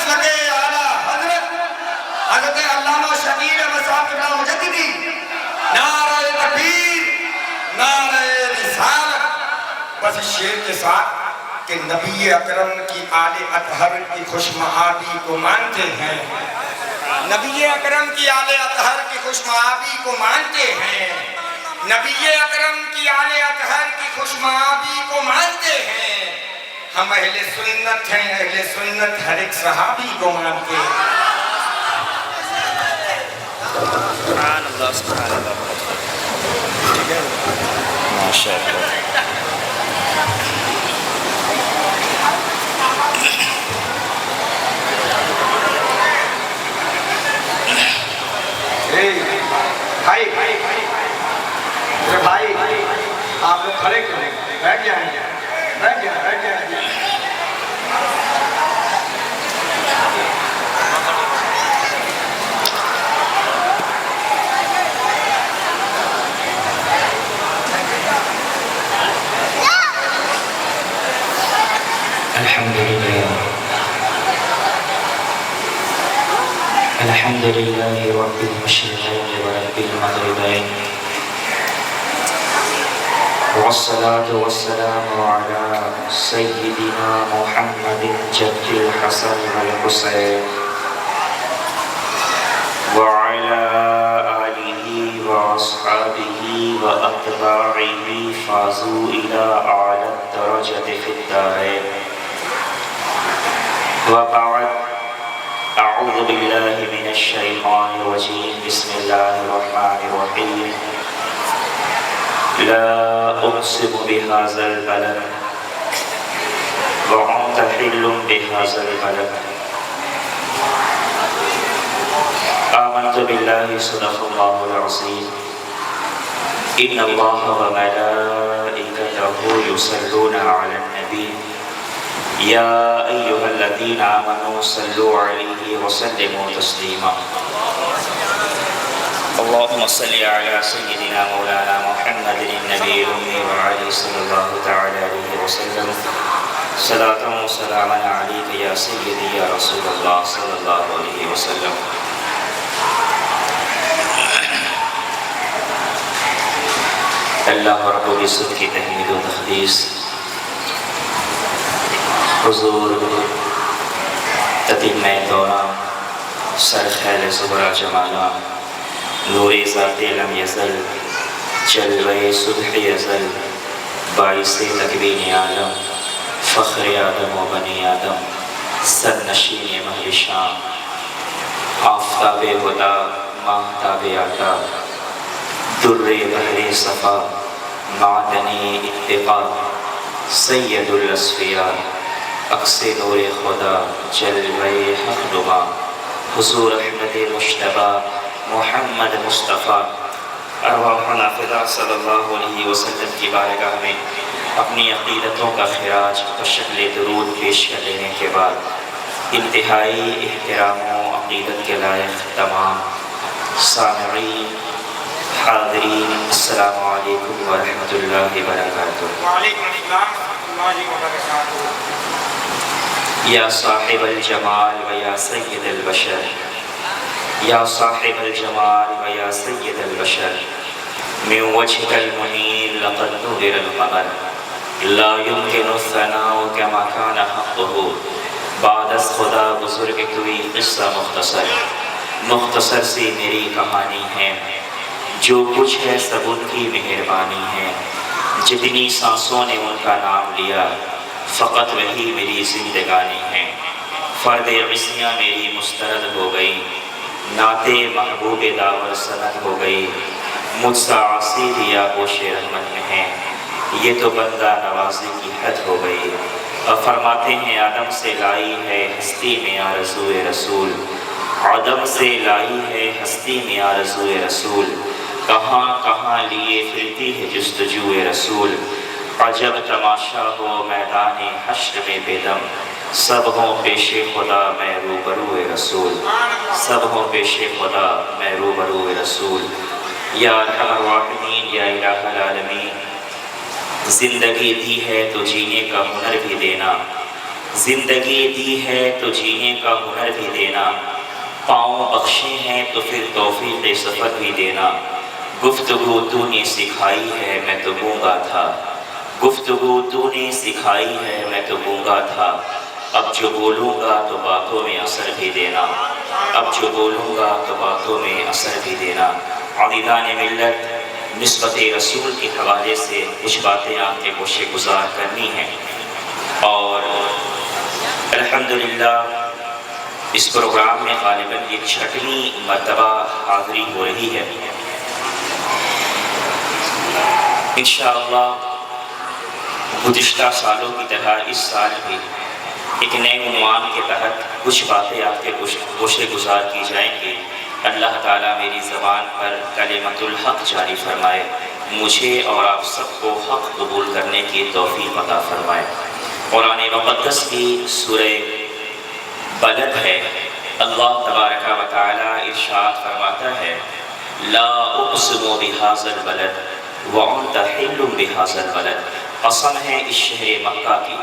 مسلک اعلیٰ حضرت علامہ شبیر احمد صاحب قبلہ مجددی، نعرہ تکبیر، نعرہ رسالت۔ بس اس شعر کے ساتھ کہ نبی اکرم کی آل اطہر کی خوشمآبی کو مانتے ہیں، نبی اکرم کی آل اطہر کی خوشمآبی کو مانتے ہیں، نبی اکرم کی آل اطہر کی خوشمآبی کو مانتے ہیں۔ ہم اہل سنت ہیں، اہل سنت ہر ایک صحابی کو مانتے ہیں۔ سبحان اللہ سبحان اللہ، ماشاء اللہ۔ بھائی آپ لوگ کھڑے کریں، بیٹھ جائیں، بیٹھ جائیں، بیٹھ جائیں۔ الحمد لله رب المشرقين ورب المغربين، والصلاة والسلام على سيدنا محمد جد الحسن والحسين وعلى آله وأصحابه وأتباعه فازوا إلى أعلى الدرجة في الدارين. وبعد، أعوذ بالله من الشيطان الرجيم، بسم الله الرحمن الرحيم. لا أقسم بهذا البلد وأنت حل بهذا البلد. آمنت بالله صدق الله العظيم. إن الله وملائكته يصلون على النبي يا أيها الذين آمنوا صلوا عليه وسلموا تسليما. اللهم صل على سيدنا مولانا محمد النبي الأمي وعلى صلى الله تعالى عليه وسلم صلاة وسلاما عليك يا سيدي يا رسول الله صلى الله عليه وسلم. اللہ رب العزت کی تحمید و تقدیس، حضور تتمہ دورہ سرخیل زبرہ جمالہ، نور ذات لم یزل، جلوہ صبح ازل، باعث تکوین عالم، فخر آدم و بنی آدم، سرنشین مہر شام، آفتاب ہدا، ماہتاب عطا، در بحر صفا، معدنی اتقا، سید الاصفیاء، عکس نور خدا، جلوہ حق نما، حضور احمد مجتبی محمد مصطفیٰ، ارواحنا فدا صلی اللہ علیہ وسلم کی بارگاہ میں اپنی عقیدتوں کا خراج بشکل درود پیش کر لینے کے بعد، انتہائی احترام و عقیدت کے لائق تمام سامعین، حاضرین، السلام علیکم ورحمۃ اللہ وبرکاتہ۔ وعلیکم السلام ورحمۃ اللہ وبرکاتہ۔ یا صاحب الجمال و یا سید البشر، یا صاحب الجمال و یا سید البشر، من وجهك المنیر لقد نور القمر، لا يمكن الثناء كما كان حقه۔ بعد از خدا بزرگ کوئی قصہ مختصر سی میری کہانی ہے، جو کچھ ہے سب ان کی مہربانی ہے، جتنی سانسوں نے ان کا نام لیا فقط وہی میری زندگانی ہے۔ فرد عصیاں میری مسترد ہو گئی، نعت محبوب داور سند ہو گئی، مجھ سا عاصی دیا گوش رحمت میں ہے، یہ تو بندہ نوازی کی حد ہو گئی۔ اور فرماتے ہیں آدم سے لائی ہے ہستی میں آرزو رسول، آدم سے لائی ہے ہستی میں آرزو رسول، کہاں کہاں لیے پھرتی ہے جستجو رسول۔ عجب تماشا ہو میدان حشر میں بے دم، سب ہوں پیش خدا میں روبرو رسول، سب ہوں پیش خدا میں روبرو رسول۔ یا ارحم الراحمین، یا الہ العالمین، زندگی دی ہے تو جینے کا ہنر بھی دینا، زندگی دی ہے تو جینے کا ہنر بھی دینا، پاؤں بخشے ہیں تو پھر توفیق سفر بھی دینا۔ گفتگو تو نے سکھائی ہے میں تو گونگا تھا، گفتگو تو نے سکھائی ہے میں تو گونگا تھا، اب جو بولوں گا تو باتوں میں اثر بھی دینا، اب جو بولوں گا تو باتوں میں اثر بھی دینا۔ عزیزان ملت، نسبت رسول کے حوالے سے کچھ باتیں آپ کے گوشے گزار کرنی ہیں، اور الحمدللہ اس پروگرام میں غالباً یہ 6ویں مرتبہ حاضری ہو رہی ہے۔ انشاءاللہ گزشتہ سالوں کی طرح اس سال بھی ایک نئے عنوان کے تحت کچھ باتیں آپ کے گوشے گزار کی جائیں گی۔ اللہ تعالیٰ میری زبان پر کلمۃ الحق جاری فرمائے، مجھے اور آپ سب کو حق قبول کرنے کی توفیق عطا فرمائے۔ قرآن مقدس کی سورہ بلد ہے، اللہ تبارک و تعالیٰ ارشاد فرماتا ہے، لا اقسم بہذا البلد وانت حل بہذا البلد، قسم ہے اس شہر مکہ کی۔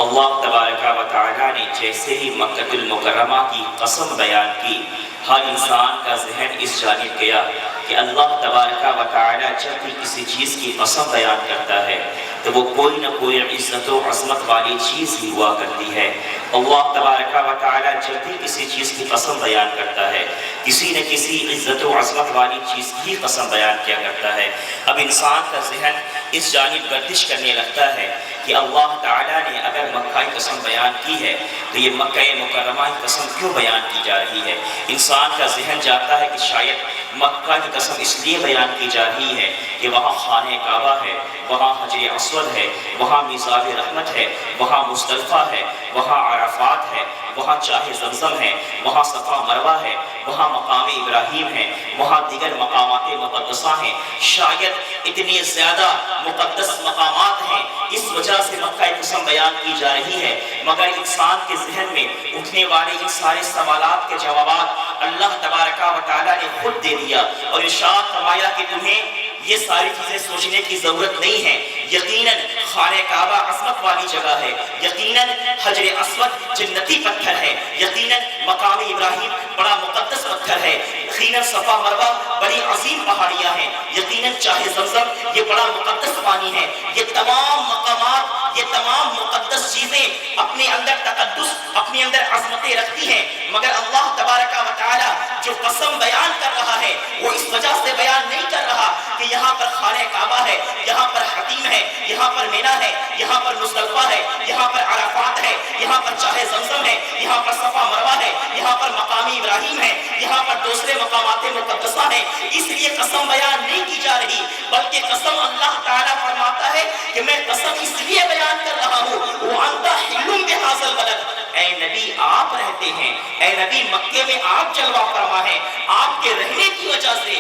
اللہ تبارک و تعالیٰ نے جیسے ہی مکہ المکرمہ کی قسم بیان کی، ہر انسان کا ذہن اس جانب گیا کہ اللہ تبارک و تعالیٰ جب بھی کسی چیز کی قسم بیان کرتا ہے تو وہ کوئی نہ کوئی عزت و عظمت والی چیز ہی ہوا کرتی ہے۔ اللہ تبارک و تعالیٰ جب بھی کسی چیز کی قسم بیان کرتا ہے، کسی نہ کسی عزت و عظمت والی چیز کی قسم بیان کیا کرتا ہے۔ اب انسان کا ذہن اس جانب گردش کرنے لگتا ہے کہ اللہ تعالیٰ نے اگر مکہ کی قسم بیان کی ہے تو یہ مکہ مکرمہ کی قسم کیوں بیان کی جا رہی ہے؟ انسان کا ذہن جاتا ہے کہ شاید مکہ کی قسم اس لیے بیان کی جا رہی ہے کہ وہاں خانہ کعبہ ہے، وہاں حجر اسود ہے، وہاں میزاب رحمت ہے، وہاں مزدلفہ ہے، وہاں عرفات ہے، وہاں چاہ زمزم ہے، وہاں صفا مروہ ہے، وہاں مقام ابراہیم ہے، وہاں دیگر مقامات مقدسہ ہیں۔ شاید اتنے زیادہ مقدس مقامات ہیں، اس وجہ سے مکہ کی قسم بیان کی جا رہی ہے، مگر انسان کے ذہن میں اٹھنے والے ان سارے سوالات کے جوابات اللہ تبارک و تعالیٰ نے خود دے دیا، اور ارشاد فرمایا کہ تمہیں یہ ساری چیزیں سوچنے کی ضرورت نہیں ہے۔ یقیناً خانہ کعبہ عظمت والی جگہ ہے، یقیناً حجر اسود جنتی پتھر ہے، یقیناً مقام ابراہیم بڑا مقدس پتھر ہے، یقیناً صفا مروہ بڑی عظیم پہاڑیاں ہیں، یقیناً چاہ زمزم یہ بڑا مقدس پانی ہے۔ یہ تمام مقامات، یہ تمام مقدس چیزیں اپنے اندر تقدس، اپنے اندر عظمتیں رکھتی ہیں، مگر اللہ تبارک و تعالیٰ جو قسم بیان کر رہا ہے وہ اس وجہ سے بیان نہیں کر رہا کہ یہاں پر خانہ کعبہ ہے، یہاں پر حتیم ہے، یہاں پر مینا ہے، یہاں پر مزدلفہ ہے، یہاں پر عرفات ہے، یہاں پر چاہ زمزم ہے، یہاں پر صفا مروہ ہے، یہاں پر مقام ابراہیم ہے، یہاں پر دوسرے مقامات مقدسہ ہیں، اس لیے قسم بیان نہیں کی جا رہی، بلکہ قسم اللہ تعالیٰ فرماتا ہے کہ میں قسم اس لیے بیان کر رہا ہوں وَأَنْتَ حِلٌّ بِهَذَا الْبَلَدِ، اے نبی آپ رہتے ہیں، اے نبی مکے میں آپ جلوہ فرما ہیں، آپ کے رہنے کی وجہ سے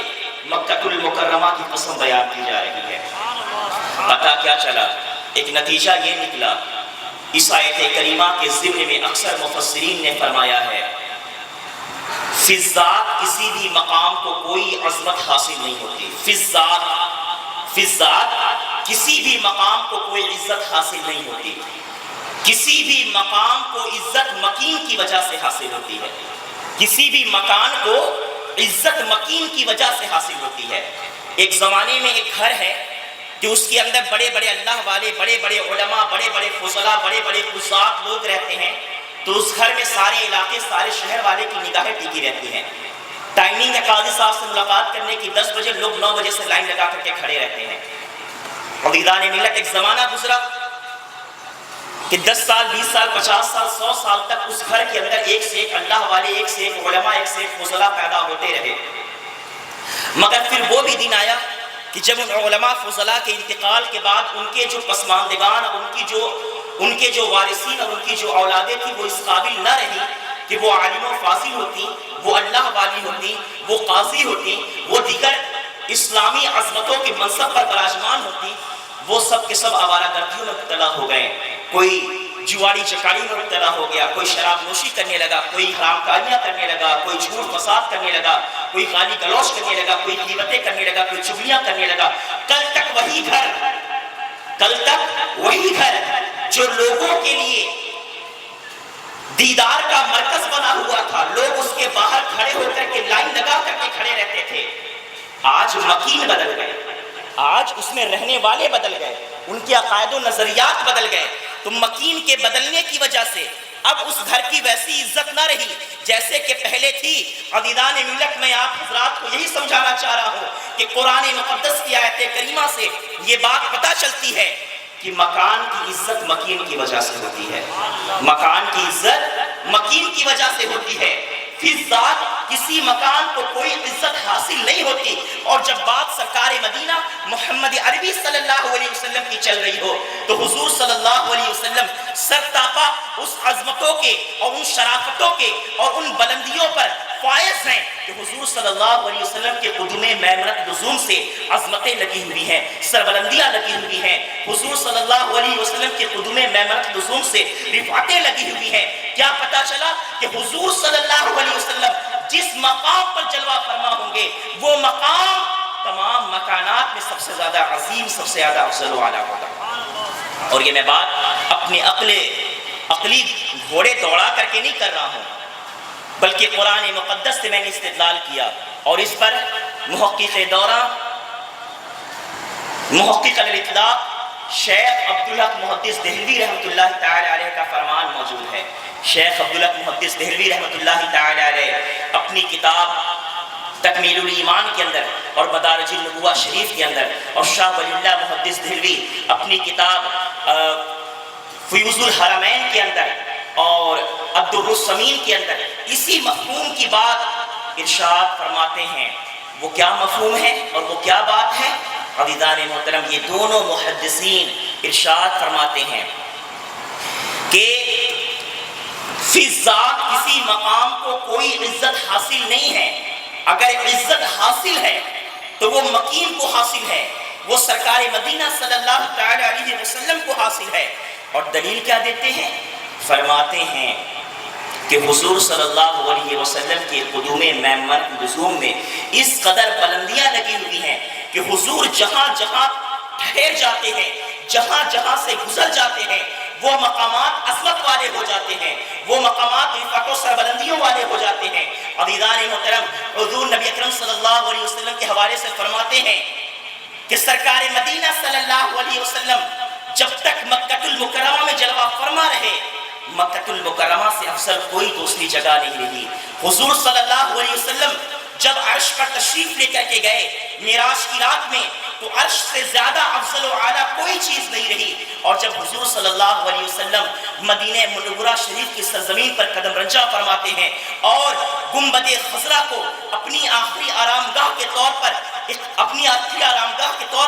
مکہ المکرمہ کی قسم بیان کی جا رہی ہے۔ پتہ کیا چلا؟ ایک نتیجہ یہ نکلا، اس آیت کریمہ کے ضمن میں اکثر مفسرین نے فرمایا ہے فی الذات کسی بھی مقام کو کوئی عظمت حاصل نہیں ہوتی، فی الذات کسی بھی مقام کو کوئی عزت حاصل نہیں ہوتی، کسی بھی مقام کو عزت مکین کی وجہ سے حاصل ہوتی ہے، کسی بھی مکان کو عزت مکین کی وجہ سے حاصل ہوتی ہے۔ ایک زمانے میں ایک گھر ہے کہ اس کے اندر بڑے بڑے اللہ والے، بڑے بڑے علماء، بڑے بڑے فضلاء، بڑے بڑے قضات لوگ رہتے ہیں، تو اس گھر میں سارے علاقے، سارے شہر والے کی نگاہیں ٹکی رہتی ہیں۔ ٹائمنگ ہے قاضی صاحب سے ملاقات کرنے کی 10 بجے، لوگ 9 بجے سے لائن لگا کر کے کھڑے رہتے ہیں۔ عزیزان ملت، ایک زمانہ گزرا کہ 10 سال، 20 سال، 50 سال، 100 سال تک اس گھر کے اندر ایک سے ایک اللہ والے، ایک سے ایک علماء، ایک سے ایک فضلاء پیدا ہوتے رہے، مگر پھر وہ بھی دن آیا کہ جب ان علماء فضلاء کے انتقال کے بعد ان کے جو پسماندگان اور ان کے جو وارثین اور ان کی جو اولادیں تھیں وہ اس قابل نہ رہی کہ وہ عالم و فاضل ہوتی، وہ اللہ والی ہوتی، وہ قاضی ہوتی، وہ دیگر اسلامی عظمتوں کے منصب پر براجمان ہوتی، وہ سب کے سب آوارہ گردیوں میں مبتلا ہو گئے۔ کوئی جواری چکاری میں مبتلا ہو گیا، کوئی شراب نوشی کرنے لگا، کوئی حرام کاریاں کرنے لگا، کوئی جھوٹ فساد کرنے لگا، کوئی گالی گلوچ کرنے لگا، کوئی غیبتیں کرنے لگا، کوئی چغلیاں کرنے لگا۔ کل تک وہی گھر جو لوگوں کے لیے دیدار کا مرکز بنا ہوا تھا، لوگ اس کے باہر کھڑے ہو کر کے لائن لگا کر کے کھڑے رہتے تھے۔ آج مکین بدل گئے، آج اس میں رہنے والے بدل گئے، ان کے عقائد و نظریات بدل گئے۔ تو مکین کے بدلنے کی وجہ سے اب اس گھر کی ویسی عزت نہ رہی جیسے کہ پہلے تھی۔ عزیزان ملت، میں آپ حضرات کو یہی سمجھانا چاہ رہا ہوں کہ قرآن مقدس کی آیت کریمہ سے یہ بات پتہ چلتی ہے کہ مکان کی عزت مکین کی وجہ سے ہوتی ہے، مکان کی عزت مکین کی وجہ سے ہوتی ہے۔ فی ذات کسی مکان کو کوئی عزت حاصل نہیں ہوتی، اور جب بات سرکار مدینہ محمد عربی صلی اللہ علیہ وسلم کی چل رہی ہو تو حضور صلی اللہ علیہ وسلم سرتاپا اس عظمتوں کے اور ان شرافتوں کے اور ان بلندیوں پر فائز ہیں کہ حضور صلی اللہ علیہ وسلم کے قدم میمنت لزوم سے عظمتیں لگی ہوئی ہیں، سربلندیاں لگی ہوئی ہیں۔ حضور صلی اللہ علیہ وسلم کے قدم میمنت لزوم سے رفعتیں لگی ہوئی ہیں۔ کیا پتا چلا کہ حضور صلی اللہ علیہ وسلم جس مقام پر جلوہ فرما ہوں گے وہ مقام تمام مکانات میں سب سے زیادہ عظیم، سب سے زیادہ افضل و اعلیٰ ہوگا۔ اور یہ میں بات اپنے عقلی گھوڑے دوڑا کر کے نہیں کر رہا ہوں، بلکہ قرآن مقدس سے میں نے استدلال کیا، اور اس پر محقق دورہ محقق الاطلاق شیخ عبدالحق محدث دہلوی رحمۃ اللہ تعالی علیہ کا فرمان موجود ہے۔ شیخ عبدالحق محدث دہلوی رحمۃ اللہ تعالی علیہ اپنی کتاب تکمیل الایمان کے اندر اور مدارج النبوہ شریف کے اندر، اور شاہ ولی اللہ محدث دہلوی اپنی کتاب فیوز الحرمین کے اندر اور الدر الثمین کے اندر اسی مفہوم کی بات ارشاد فرماتے ہیں۔ وہ کیا مفہوم ہے اور وہ کیا بات ہے؟ عزیزان محترم، یہ دونوں محدثین ارشاد فرماتے ہیں کہ فی ذات کسی مقام کو کوئی عزت حاصل نہیں ہے، اگر عزت حاصل ہے تو وہ مکین کو حاصل ہے، وہ سرکار مدینہ صلی اللہ تعالی علیہ وسلم کو حاصل ہے۔ اور دلیل کیا دیتے ہیں؟ فرماتے ہیں کہ حضور صلی اللہ علیہ وسلم کے قدوم میمنت لزوم میں اس قدر بلندیاں لگی ہوئی ہیں کہ حضور جہاں جہاں ٹھہر جاتے ہیں، جہاں جہاں سے گزر جاتے ہیں، وہ مقامات عظمت والے ہو جاتے ہیں، وہ مقامات رفعت و سربلندیوں والے ہو جاتے ہیں۔ عزیزان محترم، حضور نبی اکرم صلی اللہ علیہ وسلم کے حوالے سے فرماتے ہیں کہ سرکار مدینہ صلی اللہ علیہ وسلم جب تک مکہ المکرمہ میں جلوہ فرما رہے، مکہ المکرمہ سے افضل کوئی دوسری جگہ نہیں رہی۔ حضور صلی اللہ علیہ وسلم جب عرش پر تشریف لے کر کے گئے معراج کی رات میں، تو عرش سے زیادہ افضل و اعلیٰ کوئی چیز نہیں رہی۔ اور جب حضور صلی اللہ علیہ وسلم مدینہ منورہ شریف کی سرزمین پر قدم رنجہ فرماتے ہیں اور گنبد خضرا کو اپنی آخری آرامگاہ کے طور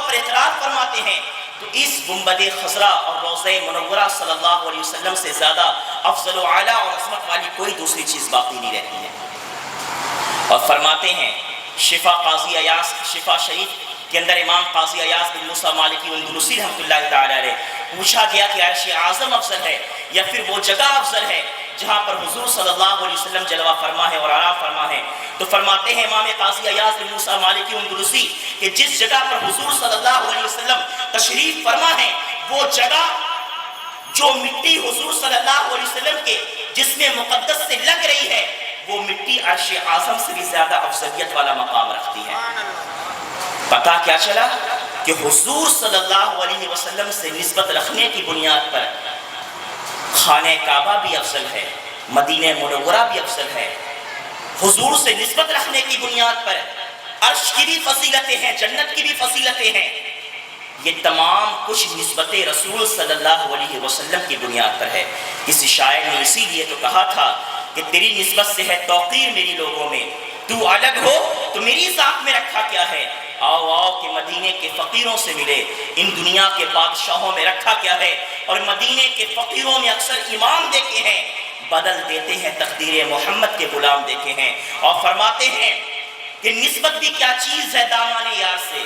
پر اعتراف فرماتے ہیں، تو اس گنبد خضرا اور روضہ منورہ صلی اللہ علیہ وسلم سے زیادہ افضل و اعلیٰ اور عظمت والی کوئی دوسری چیز باقی نہیں رہتی ہے۔ اور فرماتے ہیں شفا قاضی ایاز، شفا شریف کے اندر امام قاضی ایاز بن موسیٰ مالکی اندلسی رحمۃ اللہ تعالی علیہ پوچھا گیا کہ عرش اعظم افضل ہے یا پھر وہ جگہ افضل ہے جہاں پر حضور صلی اللہ علیہ وسلم جلوہ فرما ہے اور آرام فرما ہے؟ تو فرماتے ہیں امام قاضی ایاز بن موسیٰ مالکی اندلسی کہ جس جگہ پر حضور صلی اللہ علیہ وسلم تشریف فرما ہے، وہ جگہ جو مٹی حضور صلی اللہ علیہ وسلم کے جس میں مقدس سے لگ رہی ہے، وہ مٹی عرش اعظم سے بھی زیادہ افضلیت والا مقام رکھتی ہے۔ پتہ کیا چلا کہ حضور صلی اللہ علیہ وسلم سے نسبت رکھنے کی بنیاد پر خانہ کعبہ بھی افضل ہے، مدینہ منورہ بھی افضل ہے۔ حضور سے نسبت رکھنے کی بنیاد پر عرش کی بھی فضیلتیں ہیں، جنت کی بھی فضیلتیں ہیں۔ یہ تمام کچھ نسبت رسول صلی اللہ علیہ وسلم کی بنیاد پر ہے۔ کسی شاعر نے اسی لیے تو کہا تھا کہ تیری نسبت سے ہے توقیر میری لوگوں میں، تو الگ ہو تو میری ذات میں رکھا کیا ہے؟ آؤ آؤ کہ مدینے کے فقیروں سے ملے، ان دنیا کے بادشاہوں میں رکھا کیا ہے؟ اور مدینے کے فقیروں میں اکثر امام دیکھے ہیں، بدل دیتے ہیں تقدیر محمد کے غلام دیکھے ہیں۔ اور فرماتے ہیں کہ نسبت بھی کیا چیز ہے دامان یار سے،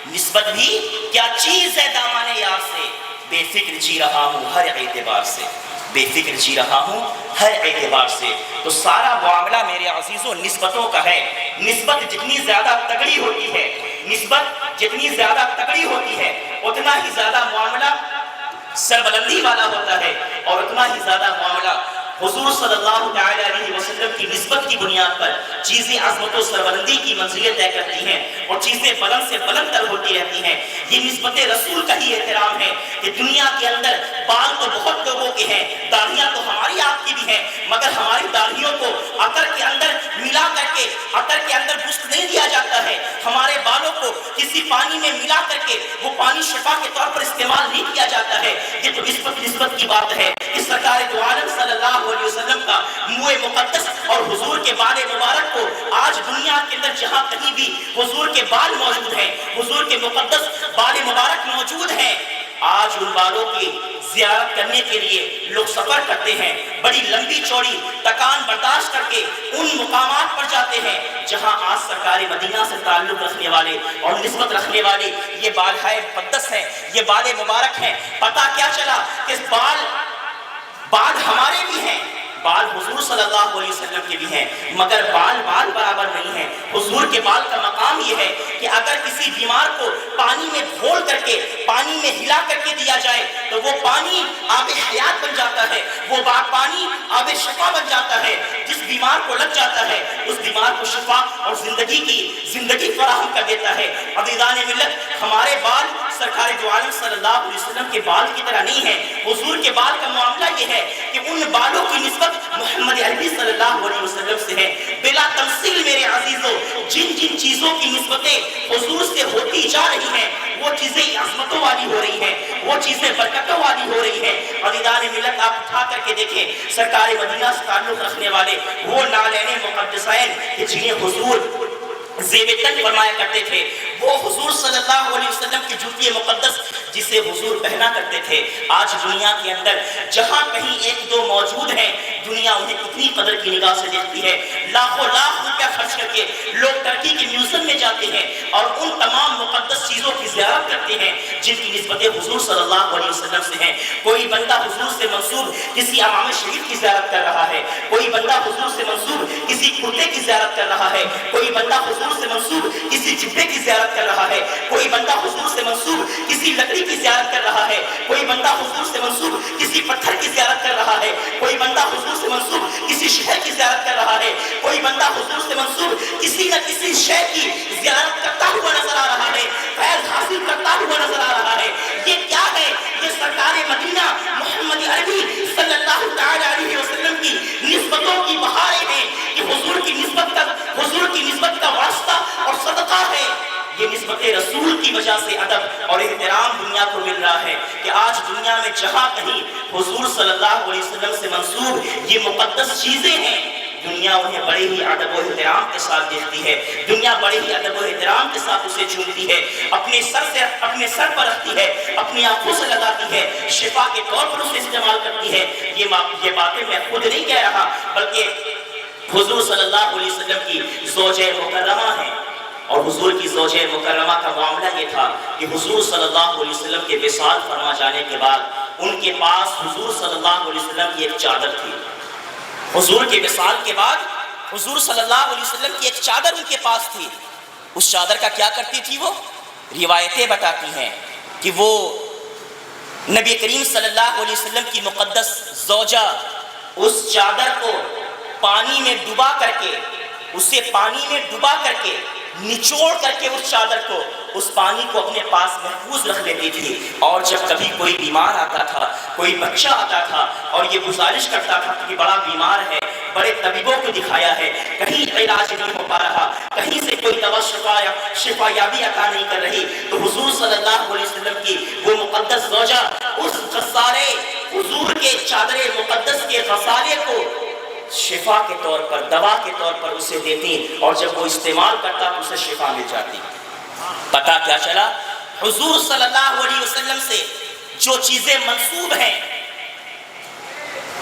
نسبت بھی کیا چیز ہے دامان یار سے، بے فکر جی رہا ہوں ہر اعتبار سے، بے فکر جی رہا ہوں ہر اعتبار سے۔ تو سارا معاملہ میرے عزیزوں نسبتوں کا ہے۔ نسبت جتنی زیادہ تگڑی ہوتی ہے، نسبت جتنی زیادہ تگڑی ہوتی ہے، اتنا ہی زیادہ معاملہ سربلندی والا ہوتا ہے، اور اتنا ہی زیادہ معاملہ حضور صلی اللہ تعالی علیہ وسلم کی نسبت کی بنیاد پر چیزیں عظمت و سربلندی کی منزلیں طے کرتی ہیں اور چیزیں بلند سے بلند تر ہوتی رہتی ہیں۔ یہ نسبت رسول کا ہی احترام ہے کہ دنیا کے اندر بال تو بہت لوگوں کے ہیں، داڑھیاں تو ہماری آپ کی بھی ہیں، مگر ہماری داڑھیوں کو عطر کے اندر ملا کر کے عطر کے اندر گوشت نہیں دیا جاتا ہے، ہمارے بالوں کو کسی پانی میں ملا کر کے وہ پانی شفا کے طور پر استعمال نہیں کیا جاتا ہے۔ یہ تو نسبت کی بات ہے کہ سرکار دو عالم صلی اللہ علیہ وسلم کا منہ مقدس اور حضور کے بال مبارک کو آج دنیا کے اندر جہاں کہیں بھی حضور کے بال موجود ہیں، حضور کے مقدس بال مبارک موجود ہیں، آج ان بالوں کی زیارت کرنے کے لیے لوگ سفر کرتے ہیں، بڑی لمبی چوڑی تکان برداشت کر کے ان مقامات پر جاتے ہیں جہاں آج سرکار مدینہ سے تعلق رکھنے والے اور نسبت رکھنے والے یہ بالہائے مقدس ہیں، یہ بال مبارک ہیں۔ پتہ کیا چلا کہ بال ہمارے بھی ہیں، بال حضور صلی اللہ علیہ وسلم کے بھی ہیں، مگر بال برابر نہیں ہیں۔ حضور کے بال کا مقام یہ ہے کہ اگر کسی بیمار کو پانی میں گھول کر کے پانی میں ہلا کر کے دیا جائے تو وہ پانی آب حیات بن جاتا ہے، وہ پانی آب شفا بن جاتا ہے۔ جس بیمار کو لگ جاتا ہے اس بیمار کو شفا اور زندگی فراہم کر دیتا ہے۔ عزیزان ملت، ہمارے بال سرکار دو عالم صلی اللہ علیہ وسلم کے بال کی طرح نہیں ہیں۔ حضور کے بال کا معاملہ یہ ہے کہ ان بالوں کی نسبت محمد عربی صلی اللہ علیہ وسلم سے ہے۔ بلا تمثیل میرے عزیزوں، جن چیزوں کی نسبتیں حضور سے ہوتی جا رہی ہیں وہ چیزیں عظمتوں والی ہو رہی ہیں، وہ چیزیں برکتوں والی ہو رہی ہیں۔ عزیزان ملت، آپ اٹھا کر کے دیکھیں سرکار مدینہ سے تعلق رکھنے والے وہ نالین مقدسین کہ جنہیں حضور زیب تن فرمایا کرتے تھے، وہ حضور صلی اللہ علیہ وسلم کی جوتی مقدس جسے حضور پہنا کرتے تھے، آج دنیا کے اندر جہاں کہیں ایک دو موجود ہیں دنیا انہیں کتنی قدر کی نگاہ سے دیکھتی ہے۔ لاکھوں لاکھ روپیہ خرچ کر کے لوگ ترکی کے میوزیم میں جاتے ہیں اور ان تمام مقدس چیزوں کی زیارت کرتے ہیں جن کی نسبتیں حضور صلی اللہ علیہ وسلم سے ہیں۔ کوئی بندہ حضور سے منسوب کسی امام شریف کی زیارت کر رہا ہے، کوئی بندہ حضور سے منسوب کسی کرتے کی زیارت کر رہا ہے، کوئی بندہ حضور سے منسوب کسی جبے کی زیارت کر رہا ہے، کوئی بندہ حضور سے منسوب کسی لکڑی کی زیارت کر رہا ہے، کوئی بندہ حضور سے منسوب کسی پتھر کی زیارت کر رہا ہے، کوئی بندہ حضور سے منسوب کسی شہر کی زیارت کر رہا ہے، کوئی بندہ حضور سے منسوب کسی نہ کسی شہر کی زیارت کرتا ہوا نظر آ رہا ہے، فیض حاصل کرتا ہوا نظر آ رہا ہے۔ یہ کیا ہے؟ یہ سرکار مدینہ محمد عربی صلی اللہ تعالی علیہ وسلم کی نسبتوں کی بہاریں ہیں کہ حضور کی نسبت کا واسطہ اور صدقہ ہے۔ یہ نسبت رسول کی وجہ سے ادب اور احترام دنیا کو مل رہا ہے کہ آج دنیا میں جہاں کہیں حضور صلی اللہ علیہ وسلم سے منسوب یہ مقدس چیزیں ہیں، دنیا انہیں بڑے ہی ادب و احترام کے ساتھ دیکھتی ہے، دنیا بڑے ہی ادب و احترام کے ساتھ اسے چومتی ہے، اپنے سر پر رکھتی ہے، اپنی آنکھوں سے لگاتی ہے، شفا کے طور پر اسے استعمال کرتی ہے۔ یہ باتیں میں خود نہیں کہہ رہا بلکہ حضور صلی اللہ علیہ وسلم کی زوجہ مکرمہ ہیں، اور حضور کی زوجہ مکرمہ کا معاملہ یہ تھا کہ حضور صلی اللہ علیہ وسلم کے وصال فرما جانے کے بعد ان کے پاس حضور صلی اللہ علیہ وسلم کی ایک چادر تھی۔ حضور کے وصال کے بعد حضور صلی اللہ علیہ وسلم کی ایک چادر ان کے پاس تھی۔ اس چادر کا کیا کرتی تھی؟ وہ روایتیں بتاتی ہیں کہ وہ نبی کریم صلی اللہ علیہ وسلم کی مقدس زوجہ اس چادر کو پانی میں ڈبا کر کے نچوڑ کر کے اس چادر کو اس پانی کو اپنے پاس محفوظ رکھ لیتی تھی، اور جب کبھی کوئی بیمار آتا تھا، کوئی بچہ آتا تھا اور یہ گزارش کرتا تھا کہ بڑا بیمار ہے، بڑے طبیبوں کو دکھایا ہے، کہیں علاج نہیں ہو پا رہا، کہیں سے کوئی دوا شفا یابی عطا نہیں کر رہی، تو حضور صلی اللہ علیہ وسلم کی وہ مقدس زوجہ اس غسالے حضور کے چادر مقدس کے غسالے کو شفا کے طور پر، دوا کے طور پر اسے دیتی، اور جب وہ استعمال کرتا تو اسے شفا مل جاتی۔ پتہ کیا چلا؟ حضور صلی اللہ علیہ وسلم سے جو چیزیں منسوب ہیں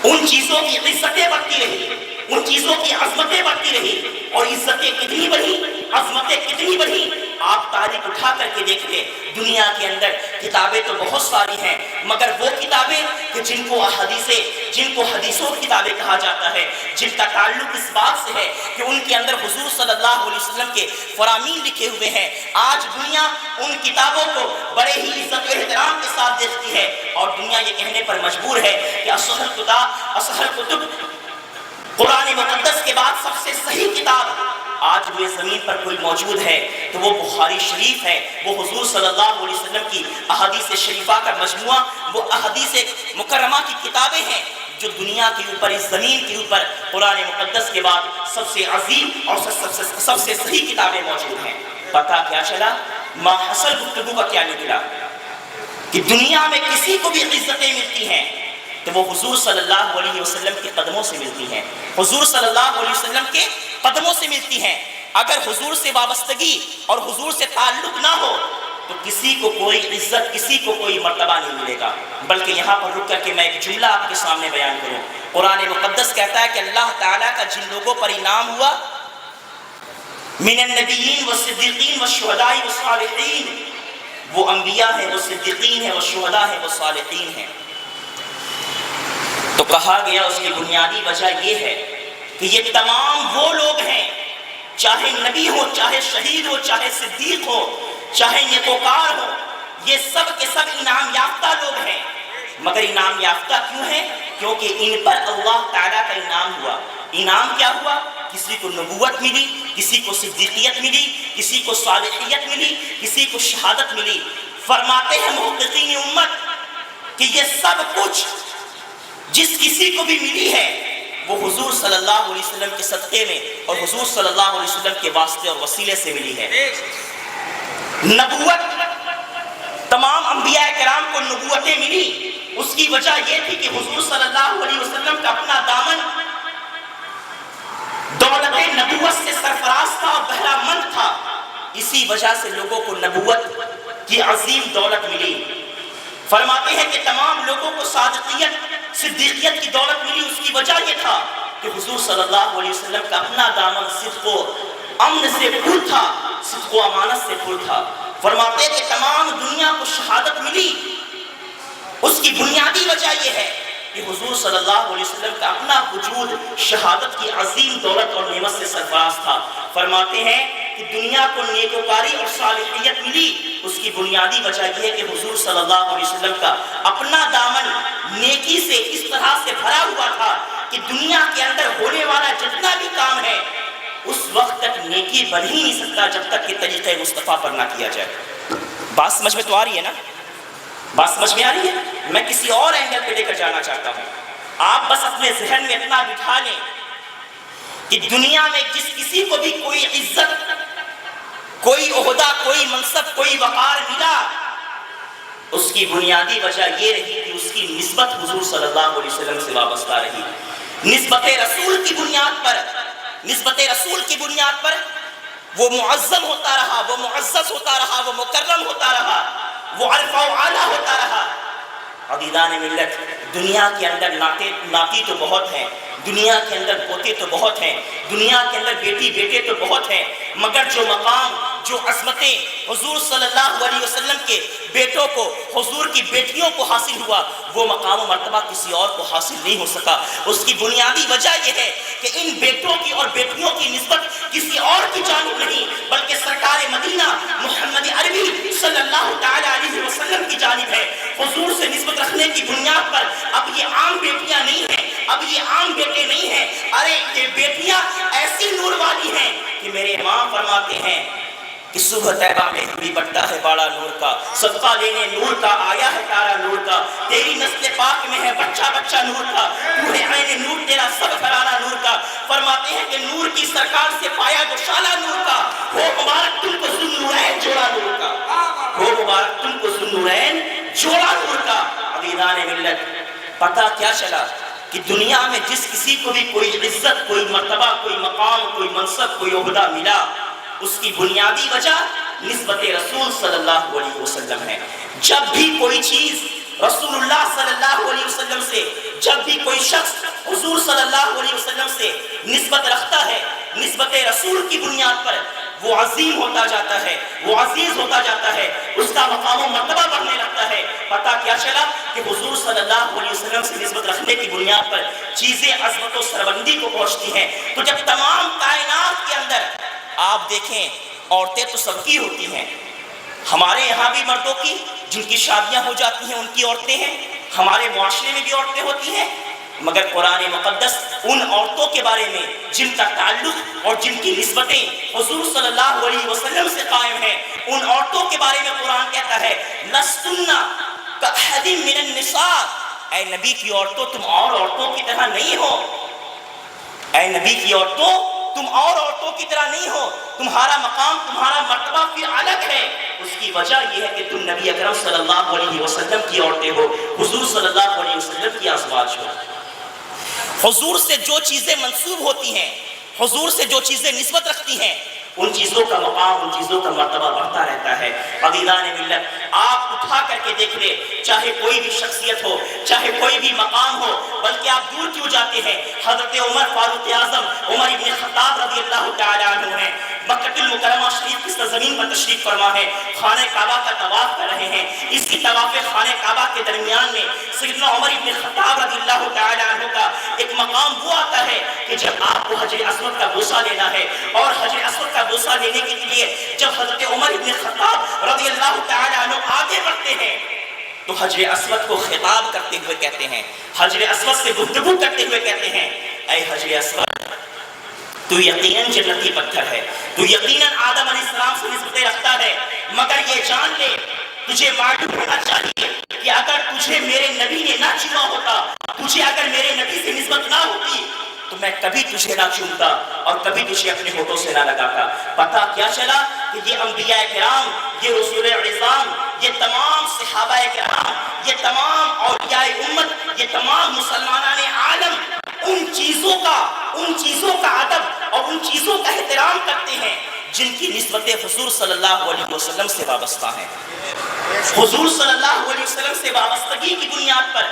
ان چیزوں کی عزتیں بڑھتی رہی، ان چیزوں کی عظمتیں بڑھتی رہی، اور عزتیں کتنی بڑھی، عظمتیں کتنی بڑھی۔ آپ تاریخ اٹھا کر کے دیکھ لیں، دنیا کے اندر کتابیں تو بہت ساری ہیں، مگر وہ کتابیں کہ جن کو حدیثوں کی کتابیں کہا جاتا ہے، جن کا تعلق اس بات سے ہے کہ ان کے اندر حضور صلی اللہ علیہ وسلم کے فرامین لکھے ہوئے ہیں، آج دنیا ان کتابوں کو بڑے ہی عزت و احترام کے ساتھ دیکھتی ہے، اور دنیا یہ کہنے پر مجبور ہے کہ اصح الکتب قرآن مقدس کے بعد سب سے صحیح کتاب آج روئے زمین پر کوئی موجود ہے تو وہ بخاری شریف ہے، وہ حضور صلی اللہ علیہ وسلم کی احادیث شریفہ کا مجموعہ، وہ احادیث مکرمہ کی کتابیں ہیں جو دنیا کے اوپر، اس زمین کے اوپر قرآن مقدس کے بعد سب سے عظیم اور سب سے صحیح کتابیں موجود ہیں۔ پتہ کیا چلا؟ ماحصل گفتگو کا کیا نکلا کہ دنیا میں کسی کو بھی عزتیں ملتی ہیں تو وہ حضور صلی اللہ علیہ وسلم کے قدموں سے ملتی ہیں، حضور صلی اللہ علیہ وسلم کے قدموں سے ملتی ہیں۔ اگر حضور سے وابستگی اور حضور سے تعلق نہ ہو تو کسی کو کوئی عزت، کسی کو کوئی مرتبہ نہیں ملے گا۔ بلکہ یہاں پر رک کر کے میں ایک جملہ آپ کے سامنے بیان کروں۔ قرآن مقدس کہتا ہے کہ اللہ تعالیٰ کا جن لوگوں پر انعام ہوا من النبیین والصدیقین والشہداء والصالحین، وہ انبیاء ہیں، وہ صدیقین ہیں، وہ شہداء ہیں، وہ صالحین ہیں۔ تو کہا گیا اس کی بنیادی وجہ یہ ہے کہ یہ تمام وہ لوگ ہیں، چاہے نبی ہو، چاہے شہید ہو، چاہے صدیق ہو، چاہے نیکوکار ہو، یہ سب کے سب انعام یافتہ لوگ ہیں۔ مگر انعام یافتہ کیوں ہیں؟ کیونکہ ان پر اللہ تعالیٰ کا انعام ہوا۔ انعام کیا ہوا؟ کسی کو نبوت ملی، کسی کو صدیقیت ملی، کسی کو صالحیت ملی، کسی کو شہادت ملی۔ فرماتے ہیں محققین امت کہ یہ سب کچھ جس کسی کو بھی ملی ہے وہ حضور صلی اللہ علیہ وسلم کے صدقے میں اور حضور صلی اللہ علیہ وسلم کے واسطے اور وسیلے سے ملی ہے۔ نبوت، تمام انبیاء کرام کو نبوتیں ملی، اس کی وجہ یہ تھی کہ حضور صلی اللہ علیہ وسلم کا اپنا دامن دولت نبوت سے سرفراز تھا اور بہرہ مند تھا۔ اسی وجہ سے لوگوں کو نبوت کی عظیم دولت ملی۔ فرماتے ہیں کہ تمام لوگوں کو صادقیت، صدیقیت کی دولت ملی، اس کی وجہ یہ تھا کہ حضور صلی اللہ علیہ وسلم کا اپنا دامن صدق و امن سے پر تھا، صدق و امانت سے پر تھا۔ فرماتے ہیں کہ تمام دنیا کو شہادت ملی، اس کی بنیادی وجہ یہ ہے کہ حضور صلی اللہ علیہ وسلم کا اپنا وجود شہادت کی عظیم دولت اور نعمت سے سرفراز تھا۔ فرماتے ہیں کہ دنیا کو نیکوکاری اور صالحیت ملی، اس کی بنیادی وجہ یہ ہے کہ حضور صلی اللہ علیہ وسلم کا اپنا دامن نیکی سے اس طرح سے بھرا ہوا تھا کہ دنیا کے اندر ہونے والا جتنا بھی کام ہے اس وقت تک نیکی بن ہی نہیں سکتا جب تک کہ طریقہ مصطفیٰ پر نہ کیا جائے۔ بات سمجھ میں تو آ رہی ہے نا؟ بات سمجھ میں آ رہی ہے؟ میں کسی اور اینگل پہ لے کر جانا چاہتا ہوں۔ آپ بس اپنے ذہن میں اتنا بٹھا لیں کہ دنیا میں جس کسی کو بھی کوئی عزت، کوئی عہدہ، کوئی منصب، کوئی وقار ملا، اس کی بنیادی وجہ یہ رہی کہ اس کی نسبت حضور صلی اللہ علیہ وسلم سے وابستہ رہی۔ نسبت رسول کی بنیاد پر، نسبت رسول کی بنیاد پر وہ معظم ہوتا رہا، وہ معزز ہوتا رہا، وہ مکرم ہوتا رہا، وہ عرفہ و اعلیٰ ہوتا رہا۔ عزیزان ملت، دنیا کے اندر ناتی تو بہت ہیں، دنیا کے اندر پوتے تو بہت ہیں، دنیا کے اندر بیٹی بیٹے تو بہت ہیں، مگر جو مقام، جو عظمتیں حضور صلی اللہ علیہ وسلم کے بیٹوں کو، حضور کی بیٹیوں کو حاصل ہوا، وہ مقام و مرتبہ کسی اور کو حاصل نہیں ہو سکا۔ اس کی بنیادی وجہ یہ ہے کہ ان بیٹوں کی اور بیٹیوں کی نسبت کسی اور کی جانب نہیں بلکہ سرکار مدینہ محمد عربی صلی اللہ تعالی علیہ وسلم کی جانب ہے۔ حضور سے نسبت رکھنے کی بنیاد پر اب یہ عام بیٹیاں نہیں ہیں، اب یہ عام بیٹے نہیں ہیں، ارے یہ بیٹیاں ایسی نور والی ہیں کہ میرے امام فرماتے ہیں کہ صبح طیبہ میں بھی بڑھتا ہے باڑا نور کا، صدقہ لینے نور کا آیا ہے تارا نور کا، تیری نسل پاک میں ہے بچہ بچہ نور کا، تو ہے عین نور تیرا سب گھرانہ نور کا۔ فرماتے ہیں کہ نور کی سرکار سے پایا گوشالہ نور کا، ہو مبارک تم کو ذوالنورین جوڑا نور کا، ہو مبارک تم کو ذوالنورین جوڑا نور کا۔ عزیزان ملت، پتہ کیا چلا کہ دنیا میں جس کسی کو بھی کوئی عزت، کوئی مرتبہ، کوئی مقام، کوئی منصب، کوئی عہدہ ملا، اس کی بنیادی وجہ نسبت رسول صلی اللہ علیہ وسلم ہے۔ جب بھی کوئی چیز رسول اللہ صلی اللہ علیہ وسلم سے، جب بھی کوئی شخص حضور صلی اللہ علیہ وسلم سے نسبت رکھتا ہے، نسبت رسول کی بنیاد پر، وہ عظیم ہوتا جاتا ہے، وہ عزیز ہوتا جاتا ہے، اس کا مقام و مرتبہ بڑھنے لگتا ہے۔ پتہ کیا چلا کہ حضور صلی اللہ علیہ وسلم سے نسبت رکھنے کی بنیاد پر چیزیں عظمت و سربلندی کو پہنچتی ہیں۔ تو جب تمام کائنات کے اندر آپ دیکھیں، عورتیں تو سب کی ہوتی ہیں، ہمارے یہاں بھی مردوں کی جن کی شادیاں ہو جاتی ہیں ان کی عورتیں ہیں، ہمارے معاشرے میں بھی عورتیں ہوتی ہیں، مگر قرآن مقدس ان عورتوں کے بارے میں جن کا تعلق اور جن کی نسبتیں حضور صلی اللہ علیہ وسلم سے قائم ہیں، ان عورتوں کے بارے میں قرآن کہتا ہے لستن کأحد من النساء، اے نبی کی عورتوں تم اور عورتوں کی طرح نہیں ہو، اے نبی کی عورتوں تم اور عورتوں کی طرح نہیں ہو، تمہارا مقام تمہارا مرتبہ پھر الگ ہے۔ اس کی وجہ یہ ہے کہ تم نبی اکرم صلی اللہ علیہ وسلم کی عورتیں ہو، حضور صلی اللہ علیہ وسلم کی ازواج ہو۔ حضور سے جو چیزیں منسوب ہوتی ہیں، حضور سے جو چیزیں نسبت رکھتی ہیں، ان چیزوں کا مقام، ان چیزوں کا مرتبہ بڑھتا رہتا ہے۔ عزیزان ملت، آپ اٹھا کر کے دیکھ لیں، چاہے کوئی بھی شخصیت ہو، چاہے کوئی بھی مقام ہو، بلکہ آپ دور کیوں جاتے ہیں، حضرت عمر فاروق اعظم عمر ابن خطاب رضی اللہ تعالی عنہ ہیں، مکہ المکرمہ شریف کی سرزمین پر تشریف فرما ہے، خانہ کعبہ کا طواف کر رہے ہیں۔ اسی طواف خانہ کعبہ کے درمیان میں سیدنا عمر ابن خطاب رضی اللہ تعالی عنہ کا ایک مقام وہ آتا ہے کہ جب آپ کو حجر اسود کا بوسہ لینا ہے، اور حجر اسود کا بوسہ لینے کے لیے جب حضرت عمر ابن خطاب رضی اللہ تعالی عنہ آگے بڑھتے ہیں تو حجر اسود کو خطاب کرتے ہوئے کہتے ہیں، حجر اسود سے گفتگو کرتے ہوئے کہتے ہیں، اے حجر اسود تو یقیناً جنتی پتھر ہے، تو یقیناً آدم علیہ السلام سے نسبتیں رکھتا ہے، مگر یہ جان لے تجھے معلوم ہونا چاہیے کہ اگر تجھے میرے نبی نے نہ چنا ہوتا، تجھے اگر میرے نبی سے نسبت نہ ہوتی تو میں کبھی تجھے نہ چومتا اور کبھی تجھے اپنے ہونٹوں سے نہ لگاتا۔ پتہ کیا چلا کہ یہ انبیاء کرام، یہ رسول عظام، یہ تمام صحابہ کرام، یہ تمام اولیاء امت، یہ تمام مسلمانان عالم ان چیزوں کا ادب اور ان چیزوں کا احترام کرتے ہیں جن کی نسبتیں حضور صلی اللہ علیہ وسلم سے وابستہ ہیں۔ حضور صلی اللہ علیہ وسلم سے وابستگی کی بنیاد پر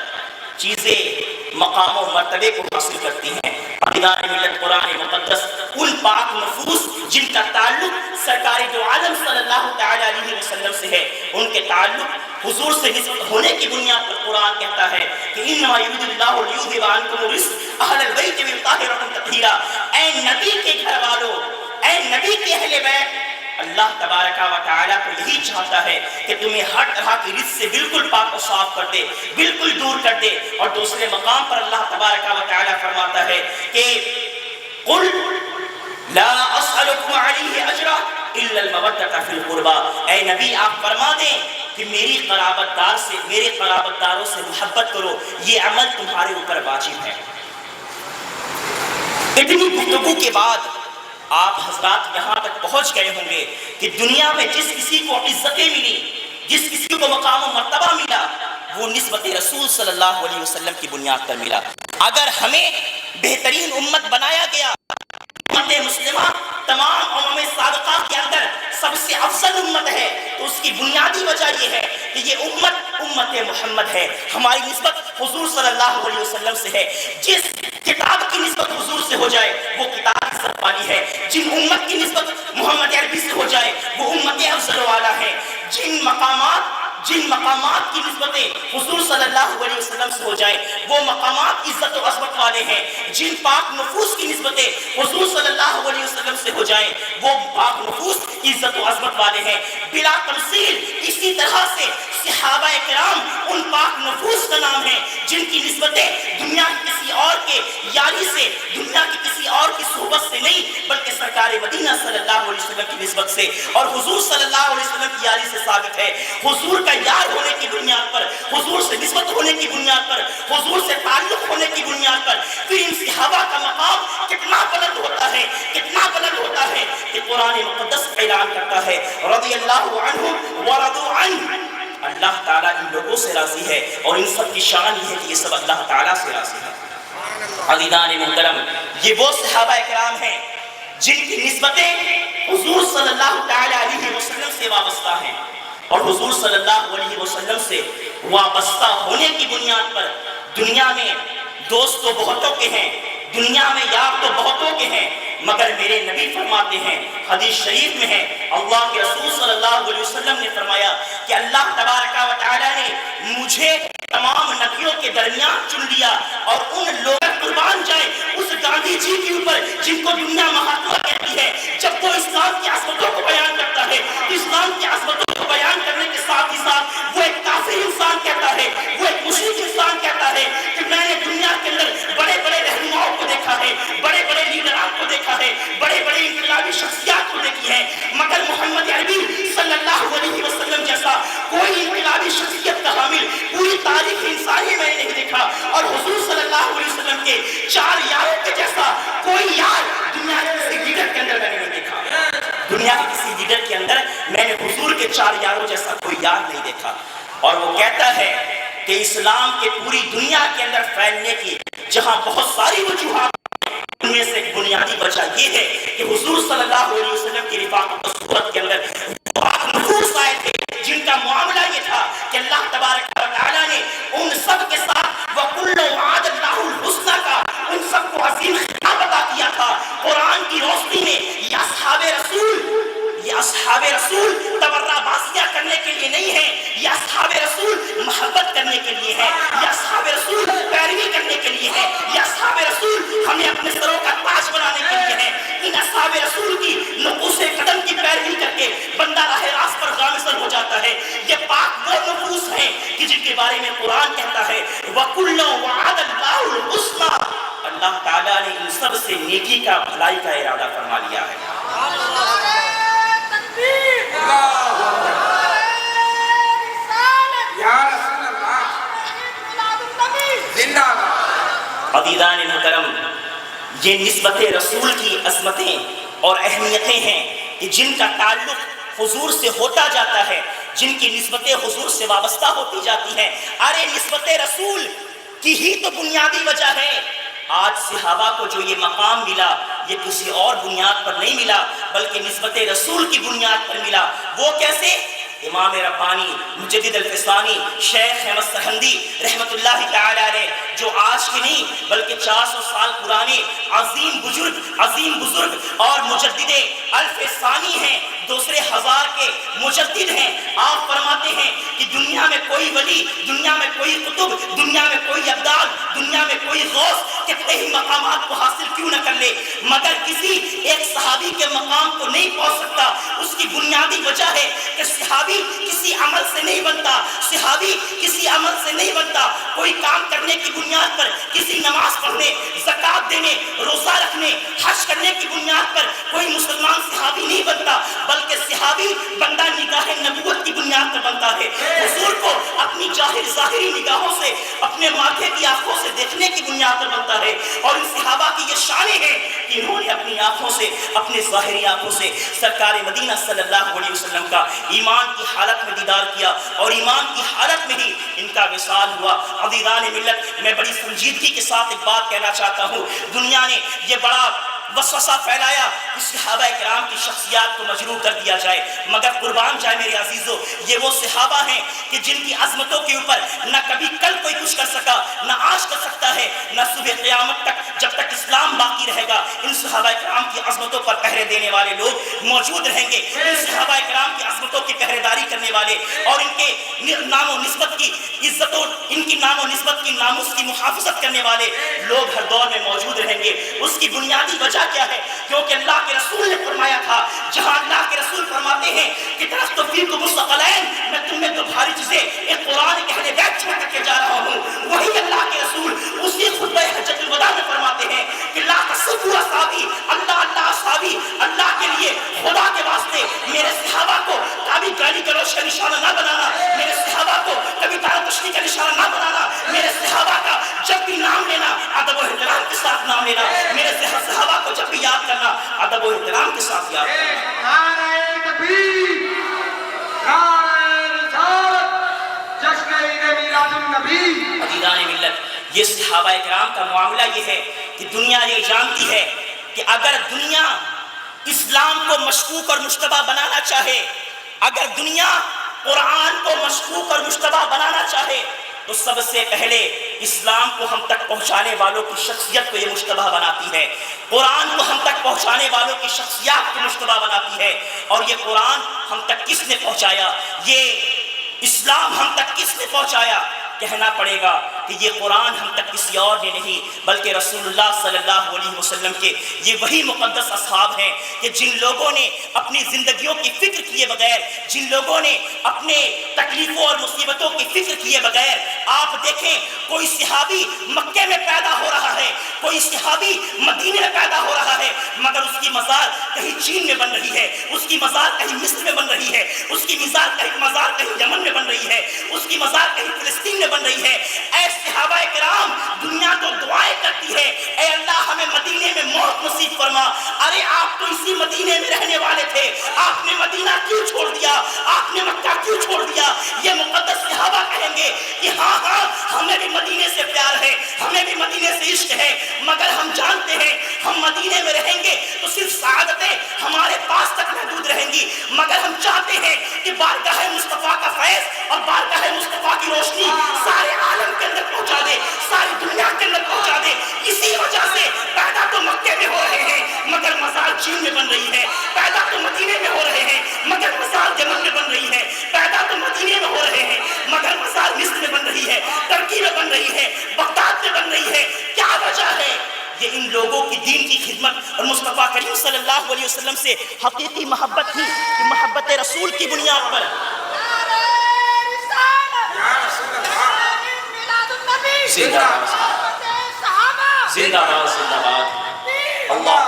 چیزیں مقام و مرتبے کو حاصل کرتی ہیں۔ عزیزان ملت، قرآن مقدس ان پاک نفوس جن کا تعلق سرکار دو عالم صلی اللہ تعالی علیہ وسلم سے ہے، ان کے تعلق حضور سے نسبت ہونے کی بنیاد پر قرآن کہتا ہے کہ انما یرید اللہ لیذھب عنکم الرجس اہل البیت ویطہرکم تطہیرا، اے نبی کے گھر والوں، اے نبی کے اہل بیت، اللہ تبارک و تعالیٰ کو یہی چاہتا ہے کہ تمہیں ہر طرح کی رزق سے بالکل پاک و صاف کر دے، بالکل دور کر دے۔ اور دوسرے مقام پر اللہ تبارک و تعالیٰ فرماتا ہے کہ قل لا اسألکم علیہ اجرا الا المودۃ فی القربى، اے نبی آپ فرما دیں کہ میرے قرابت داروں سے محبت کرو، یہ عمل تمہارے اوپر واجب ہے۔ اتنی گفتگو کے بعد آپ حضرات یہاں تک پہنچ گئے ہوں گے کہ دنیا میں جس کسی کو عزتیں ملی، جس کسی کو مقام و مرتبہ ملا، وہ نسبت رسول صلی اللہ علیہ وسلم کی بنیاد پر ملا۔ اگر ہمیں بہترین امت بنایا گیا، امت مسلمہ تمام امم سابقہ کے اندر سب سے افضل امت ہے، تو اس کی بنیادی وجہ یہ ہے کہ یہ امت محمد ہے، ہماری نسبت حضور صلی اللہ علیہ وسلم سے ہے۔ جس کتاب کی نسبت حضور سے ہو جائے وہ کتاب عزت والی ہے، جن امت کی نسبت محمد عربی سے ہو جائے وہ امت افضل والا ہے، جن مقامات کی نسبتیں حضور صلی اللہ علیہ وسلم سے ہو جائیں وہ مقامات عزت و عظمت والے ہیں، جن پاک نفوس کی نسبتیں حضور صلی اللہ علیہ وسلم سے ہو جائیں وہ پاک نفوس عزت و عظمت والے ہیں۔ بلا تمثیل اسی طرح سے صحابہ کرام ان پاک نفوس کا نام ہے جن کی نسبتیں دنیا کی کسی اور کے یاری سے، دنیا کی کسی اور کی صحبت سے نہیں بلکہ سرکار مدینہ صلی اللہ علیہ وسلم کی نسبت سے اور حضور صلی اللہ علیہ وسلم کی یاری سے ثابت ہے۔ حضور کا یار ہونے کی بنیاد پر، حضور سے نسبت ہونے کی بنیاد پر، حضور سے تعلق ہونے کی بنیاد پر پھر ان صحابہ کا مقام کتنا بلند ہوتا ہے، کتنا بلند ہوتا ہے کہ قرآن مقدس اعلان کرتا ہے رضی اللہ عنہ ورضوا عنہ، اللہ تعالیٰ ان لوگوں سے راضی ہے اور ان سب کی شان یہ ہے کہ یہ سب اللہ تعالیٰ سے راضی ہے۔ عزیزان محترم، یہ وہ صحابہ کرام ہیں جن کی نسبتیں حضور صلی اللہ تعالیٰ علیہ وسلم سے وابستہ ہیں، اور حضور صلی اللہ علیہ وسلم سے وابستہ ہونے کی بنیاد پر دنیا میں دوست تو بہتوں کے ہیں، دنیا میں یار تو بہتوں کے ہیں، مگر میرے نبی فرماتے ہیں، حدیث شریف میں ہے، اللہ کے رسول صلی اللہ علیہ وسلم نے فرمایا کہ اللہ تبارک و تعالی نے مجھے تمام نبیوں کے درمیان چن لیا اور ان لوگ قربان جائے اس گاندھی جی کے اوپر جن کو دنیا مہاتما کہتی ہے، جب وہ اسلام کی عظمتوں کو بیان کرتا ہے، اسلام کی عظمتوں کو بیان کرنے کے ساتھ ہی ساتھ وہ ایک کافر انسان کہتا ہے، وہ ایک مشرک انسان کہتا ہے کہ میں نے دنیا کے اندر 4 یاروں کے جیسا کوئی یار دنیا کے کسی لیڈر کے اندر میں نے نہیں دیکھا. دنیا کے کسی لیڈر کے اندر میں نے حضور کے 4 یاروں جیسا کوئی یار نہیں دیکھا. اور وہ کہتا ہے کہ اسلام کے پوری دنیا کے اندر پھیلنے کی جہاں بہت ساری وجوہات، ان میں سے ایک بنیادی وجہ یہ ہے کہ حضور صلی اللہ علیہ وسلم کی رفاقت و صحبت کے اندر نفوس آئے تھے جن کا معاملہ یہ تھا کہ اللہ تبارک و تعالیٰ نے ان سب کے ساتھ وَكُلٌّ وَعَدَ اللَّهُ الْحُسْنَى کا ان سب کو عظیم خطاب عطا کیا تھا. قرآن کی روشنی میں یہ اصحاب رسول تبرہ بازیاں کرنے کے لیے نہیں ہے، یہ اصحاب رسول محبت کرنے کے لیے ہے، یہ اصحاب رسول پیروی کرنے کے لیے ہے، یہ اصحاب رسول ہمیں اپنے سروں کا تاج بنانے کے لیے ہے. ان اصحاب رسول کی نقوش قدم کی پیروی کر کے بندہ راہ راست پر گامزن ہو جاتا ہے. یہ پاک وہ نفوس ہیں کہ جن کے بارے میں قرآن کہتا ہے وَكُلٌّ وَعَدَ اللَّهُ الْحُسْنَى. اللہ تعالیٰ نے ان سب سے نیکی کا، بھلائی کا ارادہ فرما لیا ہے. عزیزان محترم، یہ نسبت رسول کی عظمتیں اور اہمیتیں ہیں کہ جن کا تعلق حضور سے ہوتا جاتا ہے، جن کی نسبتیں حضور سے وابستہ ہوتی جاتی ہیں. ارے نسبت رسول کی ہی تو بنیادی وجہ ہے آج صحابہ کو جو یہ مقام ملا، یہ کسی اور بنیاد پر نہیں ملا بلکہ نسبت رسول کی بنیاد پر ملا. وہ کیسے؟ امام ربانی مجدد الفسانی شیخ احمد سرہندی رحمت اللہ تعالی علیہ، جو آج کے نہیں بلکہ 400 سال پرانے عظیم بزرگ اور مجدد الفسانی ہیں، دوسرے ہزار کے مجدد ہیں. آپ فرماتے ہیں کہ دنیا میں کوئی ولی، دنیا میں کوئی قطب، دنیا میں کوئی ابدال، دنیا میں کوئی غوث کتنے ہی مقامات کو حاصل کیوں نہ کر لے مگر کسی ایک صحابی کے مقام کو نہیں پہنچ سکتا. اس کی بنیادی وجہ ہے کہ صحابی کسی عمل سے نہیں بنتا، صحابی کسی عمل سے نہیں بنتا. کوئی کام کرنے کی بنیاد پر، کسی نماز پڑھنے، زکات دینے، روزہ رکھنے، حج کرنے کی بنیاد پر کوئی مسلمان صحابی نہیں بنتا بلکہ صحابی بندہ نگاہ نبوت کی بنیاد پر بنتا ہے. حضور کو اپنی ظاہری نگاہوں سے، اپنے ماتھے کی آنکھوں سے دیکھنے کی بنیاد پر بنتا ہے. اور ان صحابہ کی یہ شانیں ہیں کہ انہوں نے اپنی آنکھوں سے، اپنے ظاہری آنکھوں سے سرکار مدینہ صلی اللہ علیہ وسلم کا ایمان کی حالت میں دیدار کیا اور ایمان کی حالت میں ہی ان کا وصال ہوا. عزیزان ملت، میں بڑی سنجیدگی کے ساتھ ایک بات کہنا چاہتا ہوں. دنیا نے یہ بڑا وسوسہ پھیلایا کہ صحابہ کرام کی شخصیات کو مجروح کر دیا جائے، مگر قربان جائے میرے عزیزو، یہ وہ صحابہ ہیں کہ جن کی عظمتوں کے اوپر نہ کبھی کل کوئی کچھ کر سکا، نہ آج کر سکتا ہے، نہ صبح قیامت تک جب تک اسلام باقی رہے گا ان صحابہ کرام کی عظمتوں پر پہرے دینے والے لوگ موجود رہیں گے. ان صحابہ کرام کی عظمتوں کی پہرے داری کرنے والے اور ان کے نام و نسبت کی عزت اور ان کی نام و نسبت کی ناموس کی محافظت کرنے والے لوگ ہر دور میں موجود رہیں گے. اس کی بنیادی وجہ کیا ہے؟ کیونکہ اللہ کے رسول نے فرمایا تھا، جہاں اللہ کے رسول فرماتے ہیں کہ ترکت فیکم الثقلین، میں تم میں 2 بھاری چیزیں ایک قرآن کے اہل بیت چھوڑ کر کے جا رہا ہوں. وہی اللہ کے رسول اسی خطبہ حجۃ الوداع میں فرماتے ہیں کہ لا تصبوا اصحابی، اللہ اصحابی، اللہ کے لیے خدا کے واسطے میرے صحابہ کو کبھی گالی گلوچ کا نشانہ نہ بنانا، میرے صحابہ کو کبھی تانا تشنی کا نشانہ نہ بنانا. میرے صحابہ کا جب بھی نام لینا ادب و احترام کے ساتھ نام لینا، میرے صحابہ کو جب بھی یاد کرنا ادب و احترام کے ساتھ یاد کرنا. نعرہ تکبیر، نعرہ رسالت، جشن عید میلاد النبی. عزیزان ملت، یہ صحابہ کرام کا معاملہ یہ ہے کہ دنیا یہ جانتی ہے کہ اگر دنیا اسلام کو مشکوک اور مشتبہ بنانا چاہے، اگر دنیا قرآن کو مشکوک اور مشتبہ بنانا چاہے تو سب سے پہلے اسلام کو ہم تک پہنچانے والوں کی شخصیت کو یہ مشتبہ بناتی ہے. قرآن کو ہم تک پہنچانے والوں کی شخصیات کو مشتبہ بناتی ہے. اور یہ قرآن ہم تک کس نے پہنچایا، یہ اسلام ہم تک کس نے پہنچایا؟ کہنا پڑے گا کہ یہ قرآن ہم تک کسی اور نے نہیں بلکہ رسول اللہ صلی اللہ علیہ وسلم کے یہ وہی مقدس اصحاب ہیں کہ جن لوگوں نے اپنی زندگیوں کی فکر کیے بغیر، جن لوگوں نے اپنے تکلیفوں اور مصیبتوں کی فکر کیے بغیر، آپ دیکھیں کوئی صحابی مکے میں پیدا ہو رہا ہے، کوئی صحابی مدینے میں پیدا ہو رہا ہے مگر اس کی مزار کہیں چین میں بن رہی ہے، اس کی مزار کہیں مصر میں بن رہی ہے، اس کی مزار کہیں یمن میں بن رہی ہے، اس کی مزار کہیں فلسطین میں بن رہی ہے۔ اے صحابہ کرام، دنیا تو دعائیں کرتی ہے، اے اللہ ہمیں مدینے میں موت نصیب فرما۔ ارے آپ تو اسی مدینے میں رہنے والے تھے، آپ نے مدینہ کیوں چھوڑ دیا؟ آپ نے مکہ کیوں چھوڑ دیا؟ یہ مقدس صحابہ کہیں گے کہ ہاں ہمیں بھی مدینے سے پیار ہے، ہمیں بھی مدینے سے عشق ہے، مگر ہم جانتے ہیں ہم مدینے میں رہیں گے تو صرف سعادتیں ہمارے پاس تک محدود رہیں گی، مگر ہم چاہتے ہیں کہ بارگاہ مصطفیٰ کا فیض اور بارگاہ مصطفیٰ کی روشنی سارے عالم کے اندر پہنچا دے، ساری دنیا کے اندر پہنچا دے۔ اسی وجہ سے پیدا تو مکے میں ہو رہے ہیں مگر مزار چین میں بن رہی ہے، پیدا تو مدینے میں ہو رہے ہیں مگر مزار یمن میں بن رہی ہے، پیدا تو مدینے میں ہو رہے ہیں مگر مزار مصر میں بن رہی ہے، ترکی میں بن رہی ہے، بغداد میں بن رہی ہے۔ کیا وجہ ہے؟ یہ ان لوگوں کی دین کی خدمت اور مصطفیٰ کریم صلی اللہ علیہ وسلم سے حقیقی محبت تھی کہ محبت رسول کی بنیاد پر زندہ باد زندہ باد اللہ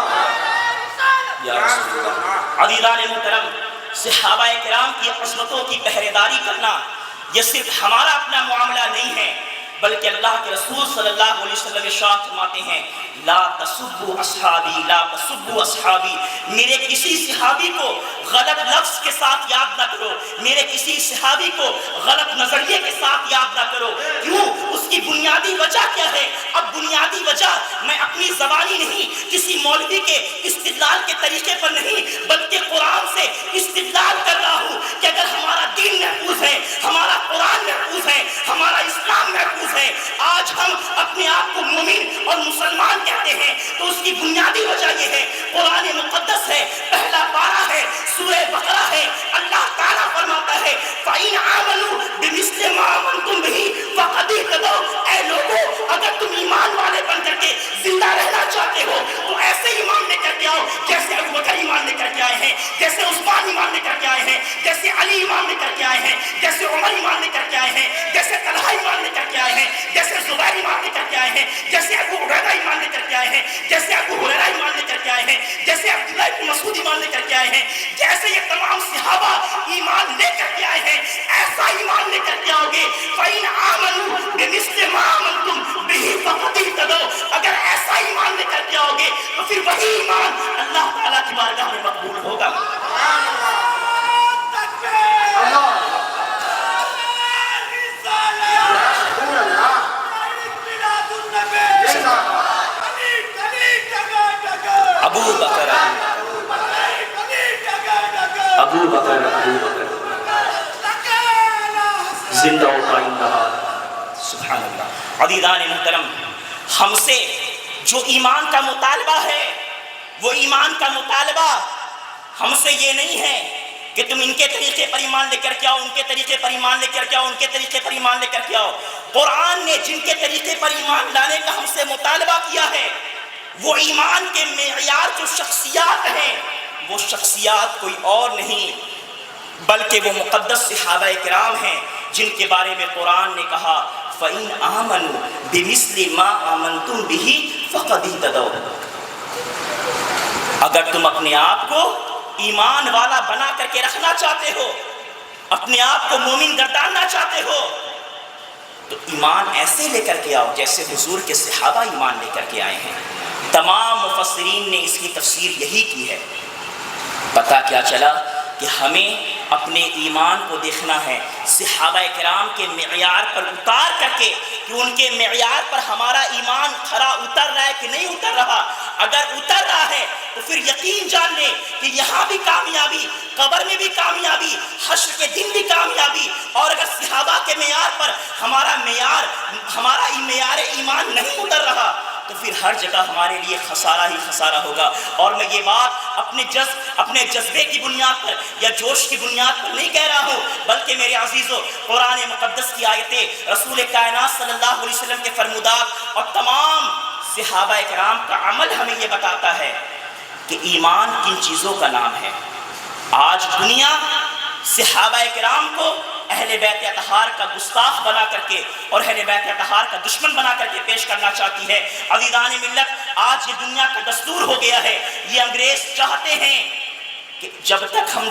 یا رسول اللہ۔ عزیزان محترم، صحابہ کرام کی عظمتوں کی پہرےداری کرنا یہ صرف ہمارا اپنا معاملہ نہیں ہے بلکہ اللہ کے رسول صلی اللہ علیہ وسلم ارشاد فرماتے ہیں لا تسبوا اصحابی لا تسبوا اصحابی، میرے کسی صحابی کو غلط لفظ کے ساتھ یاد نہ کرو، میرے کسی صحابی کو غلط نظریے کے ساتھ یاد نہ کرو۔ کیوں؟ اس کی بنیادی وجہ کیا ہے؟ اب بنیادی وجہ میں اپنی زبانی نہیں، کسی مولوی کے استدلال کے طریقے پر نہیں بلکہ قرآن سے استدلال کر رہا ہوں کہ اگر ہمارا دین محفوظ ہے، ہمارا قرآن محفوظ ہے، ہمارا اسلام محفوظ ہے، آج ہم اپنے آپ کو مومن اور مسلمان کہتے ہیں تو اس کی بنیادی وجہ یہ ہے قرآن مقدس ہے، پہلا پارہ ہے، سورہ بقرہ ہے، اللہ تعالیٰ فرماتا ہے فَإِنْ آمَنُوا بِمِثْلِ مَا آمَنْتُمْ بِهِ فَقَدْ اهْتَدَوْا۔ اے لوگوں، اگر تم ایمان والے بن کر کے زندہ رہنا چاہتے ہو تو ایسے ایمان لے کر کے آؤ جیسے ابو بکر ایمان لے کر کے آئے ہیں، جیسے عثمان ایمان لے کر کے آئے ہیں، جیسے علی ایمان لے کر کے آئے ہیں، جیسے عمر ایمان لے کر کے آئے ہیں، جیسے طلحہ ایمان لے کر کے آئے ہیں، جیسے زبیر ایمان لے کر کے آئے ہیں، جیسے ابو عبیدہ ایمان لے کر کے آئے ہیں، جیسے ابو ہریرہ ایمان لے کر کے آئے ہیں، جیسے عبداللہ بن مسعود ایمان لے کر کے آئے ہیں، جیسے یہ تمام صحابہ ایمان لے کر کے آئے ہیں، ایسا ایمان لے کر کے آؤ گے فَإِنْ آمَنُوا بِمِثْلِ مَا آمَنْتُمْ بِهِ فَقَدْ اهْتَدَوْا۔ اگر ایسا ایمان لے کر کے آؤ گے تو پھر وہی ایمان اللہ تعالیٰ کی بارگاہ میں مقبول ہوگا۔ ابو بکر ابو بکر زندہ و قائم رہا۔ سبحان اللہ۔ عزیزان محترم، ہم سے جو ایمان کا مطالبہ ہے وہ ایمان کا مطالبہ ہم سے یہ نہیں ہے کہ تم ان کے طریقے پر ایمان لے کر کے آؤ، ان کے طریقے پر ایمان لے کر کے آؤ، ان کے طریقے پر ایمان لے کر کے آؤ۔ قرآن نے جن کے طریقے پر ایمان لانے کا ہم سے مطالبہ کیا ہے وہ ایمان کے معیار جو شخصیات ہیں وہ شخصیات کوئی اور نہیں بلکہ وہ مقدس صحابہ کرام ہیں جن کے بارے میں قرآن نے کہا فَإِنْ آمَنُوا بِمِثْلِ مَا آمَنْتُمْ بِهِ فَقَدْ اهْتَدَوْا۔ اگر تم اپنے آپ کو ایمان والا بنا کر کے رکھنا چاہتے ہو، اپنے آپ کو مومن گرداننا چاہتے ہو تو ایمان ایسے لے کر کے آؤ جیسے حضور کے صحابہ ایمان لے کر کے آئے ہیں۔ تمام مفسرین نے اس کی تفسیر یہی کی ہے۔ پتہ کیا چلا کہ ہمیں اپنے ایمان کو دیکھنا ہے صحابہ کرام کے معیار پر اتار کر کے کہ ان کے معیار پر ہمارا ایمان کھرا اتر رہا ہے کہ نہیں اتر رہا۔ اگر اتر رہا ہے تو پھر یقین جان لیں کہ یہاں بھی کامیابی، قبر میں بھی کامیابی، حشر کے دن بھی کامیابی۔ اور اگر صحابہ کے معیار پر ہمارا معیار ایمان نہیں اتر رہا تو پھر ہر جگہ ہمارے لیے خسارہ ہی خسارہ ہوگا۔ اور میں یہ بات اپنے جذبے کی بنیاد پر یا جوش کی بنیاد پر نہیں کہہ رہا ہوں بلکہ میرے عزیزو قرآن مقدس کی آیتیں، رسول کائنات صلی اللہ علیہ وسلم کے فرمودات اور تمام صحابہ کرام کا عمل ہمیں یہ بتاتا ہے کہ ایمان کن چیزوں کا نام ہے۔ آج دنیا صحابہ کرام کو اہل بیت اطہار کا گستاخ بنا کر کے اور اہل بیت اطہار کا دشمن بنا کر کے پیش کرنا چاہتی ہے۔ عزیزان ملت، آج یہ دنیا کا دستور ہو گیا ہے، یہ انگریز چاہتے ہیں کہ جب تک ہم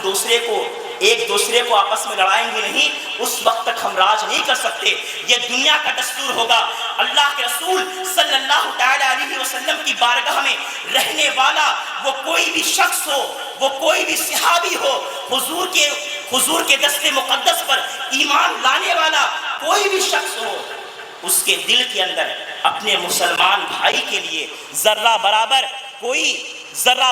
ایک دوسرے کو آپس میں لڑائیں گے نہیں، اس وقت تک ہم راج نہیں کر سکتے۔ یہ دنیا کا دستور ہوگا۔ اللہ کے رسول صلی اللہ تعالی علیہ وسلم کی بارگاہ میں رہنے والا وہ کوئی بھی شخص ہو، وہ کوئی بھی صحابی ہو، حضور کے دست مقدس پر ایمان لانے والا کوئی بھی شخص ہو، اس کے دل کے اندر اپنے مسلمان بھائی کے لیے ذرہ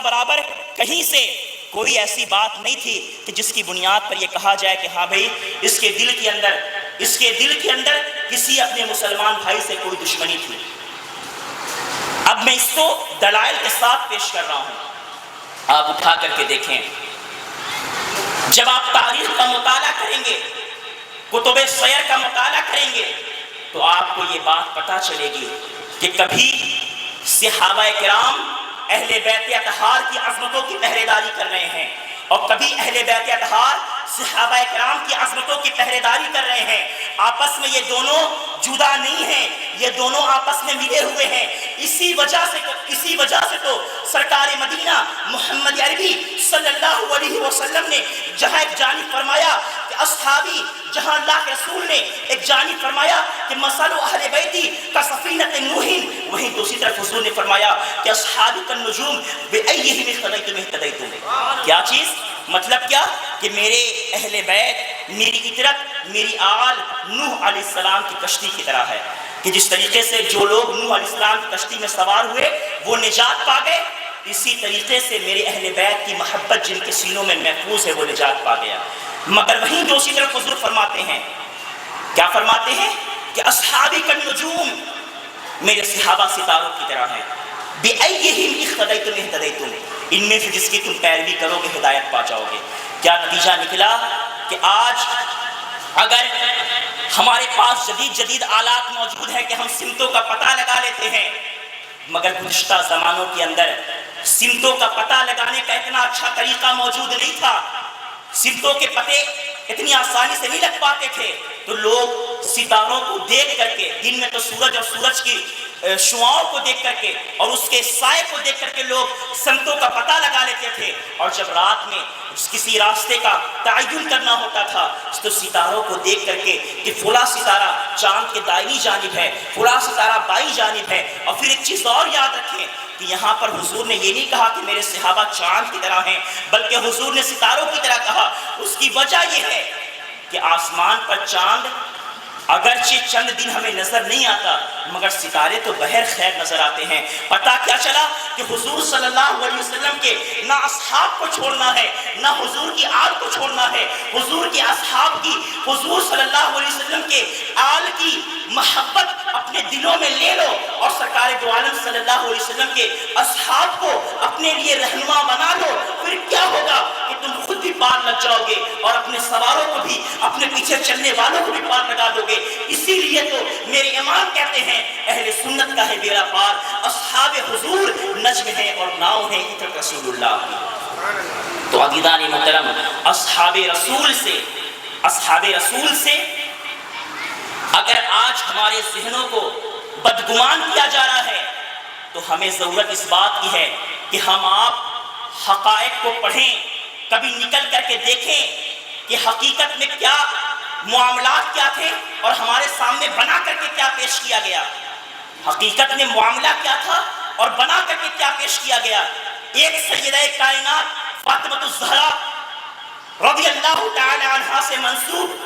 برابر کہیں سے کوئی ایسی بات نہیں تھی کہ جس کی بنیاد پر یہ کہا جائے کہ ہاں بھئی اس کے دل کے اندر کسی اپنے مسلمان بھائی سے کوئی دشمنی تھی۔ اب میں اس کو دلائل کے ساتھ پیش کر رہا ہوں، آپ اٹھا کر کے دیکھیں۔ جب آپ تاریخ کا مطالعہ کریں گے، کتب سیر کا مطالعہ کریں گے، تو آپ کو یہ بات پتہ چلے گی کہ کبھی صحابہ کرام اہل بیت اطہار کی عظمتوں کی پہرے داری کر رہے ہیں، اور کبھی اہل بیت اطہار صحابہ کرام کی عظمتوں کی پہرے داری کر رہے ہیں۔ آپس میں یہ دونوں جدا نہیں ہیں، یہ دونوں آپس میں ملے ہوئے ہیں۔ اسی وجہ سے تو سرکار مدینہ محمد عربی صلی اللہ علیہ وسلم نے جہاں ایک جانب فرمایا کہ اصحابی، جہاں اللہ کے رسول نے ایک جانب فرمایا کہ مثل اہل بیتی کا سفینۃ نوح، وہیں دوسری طرف حضور نے فرمایا کہ اصحابی کالنجوم بأیہم اقتدیتم اہتدیتم۔ کیا چیز؟ مطلب کیا کہ میرے اہل بیت، میری اطرت، میری آل نوح علیہ السلام کی کشتی کی طرح ہے، کہ جس طریقے سے جو لوگ نوح علیہ السلام کی کشتی میں سوار ہوئے وہ نجات پا گئے، اسی طریقے سے میرے اہل بیت کی محبت جن کے سینوں میں محفوظ ہے وہ نجات پا گیا۔ مگر وہیں دوسری طرف حضور فرماتے ہیں، کیا فرماتے ہیں کہ اصحابی کالنجوم، میرے صحابہ ستاروں کی طرح ہیں، بأیہم اقتدیتم اہتدیتم، ان میں سے جس کی تم پیروی کرو گے ہدایت پا جاؤ گے۔ کیا نتیجہ نکلا کہ آج اگر ہمارے پاس جدید آلات موجود ہیں کہ ہم سمتوں کا پتہ لگا لیتے ہیں، مگر گزشتہ زمانوں کے اندر سمتوں کا پتہ لگانے کا اتنا اچھا طریقہ موجود نہیں تھا، سمتوں کے پتے اتنی آسانی سے نہیں لگ پاتے تھے، تو لوگ ستاروں کو دیکھ کر کے، دن میں تو سورج اور سورج کی شعاؤں کو دیکھ کر کے اور اس کے سائے کو دیکھ کر کے لوگ سمتوں کا پتہ لگا لیتے تھے، اور جب رات میں کسی راستے کا تعین کرنا ہوتا تھا تو ستاروں کو دیکھ کر کے کہ فلاں ستارہ چاند کے دائمی جانب ہے، فلاں ستارہ بائیں جانب ہے۔ اور پھر ایک چیز اور یاد رکھیں کہ یہاں پر حضور نے یہ نہیں کہا کہ میرے صحابہ چاند کی طرح ہیں، بلکہ حضور نے ستاروں کی طرح کہا۔ اس کی وجہ یہ ہے کہ آسمان پر چاند اگرچہ چند دن ہمیں نظر نہیں آتا، مگر ستارے تو بہر خیر نظر آتے ہیں۔ پتہ کیا چلا کہ حضور صلی اللہ علیہ وسلم کے نہ اصحاب کو چھوڑنا ہے، نہ حضور کی آل کو چھوڑنا ہے، حضور کے اصحاب کی، حضور صلی اللہ علیہ وسلم کے آل کی محبت اپنے دلوں میں لے لو، اور سرکار دو عالم صلی اللہ علیہ وسلم کے اصحاب کو اپنے لیے رہنما بنا لو۔ پھر کیا ہوگا کہ تم خود بھی پار لگ جاؤ گے اور اپنے سواروں کو بھی، اپنے پیچھے چلنے والوں کو بھی پار لگا دو گے۔ اسی لیے تو میرے امام کہتے ہیں اہل سنت کا ہے بیڑا پار، اصحاب حضور نجم ہے اور ناؤ ہے عطر رسول اللہ کی۔ تو عزیزان محترم، اصحاب رسول سے اگر آج ہمارے ذہنوں کو بدگمان کیا جا رہا ہے تو ہمیں ضرورت اس بات کی ہے کہ ہم آپ حقائق کو پڑھیں، کبھی نکل کر کے دیکھیں کہ حقیقت میں کیا معاملات کیا تھے اور ہمارے سامنے بنا کر کے کیا پیش کیا گیا۔ حقیقت میں معاملہ کیا تھا اور بنا کر کے کیا پیش کیا گیا۔ ایک سیدہ کائنات فاطمہ الزہرا رضی اللہ تعالی عنہا سے منسوب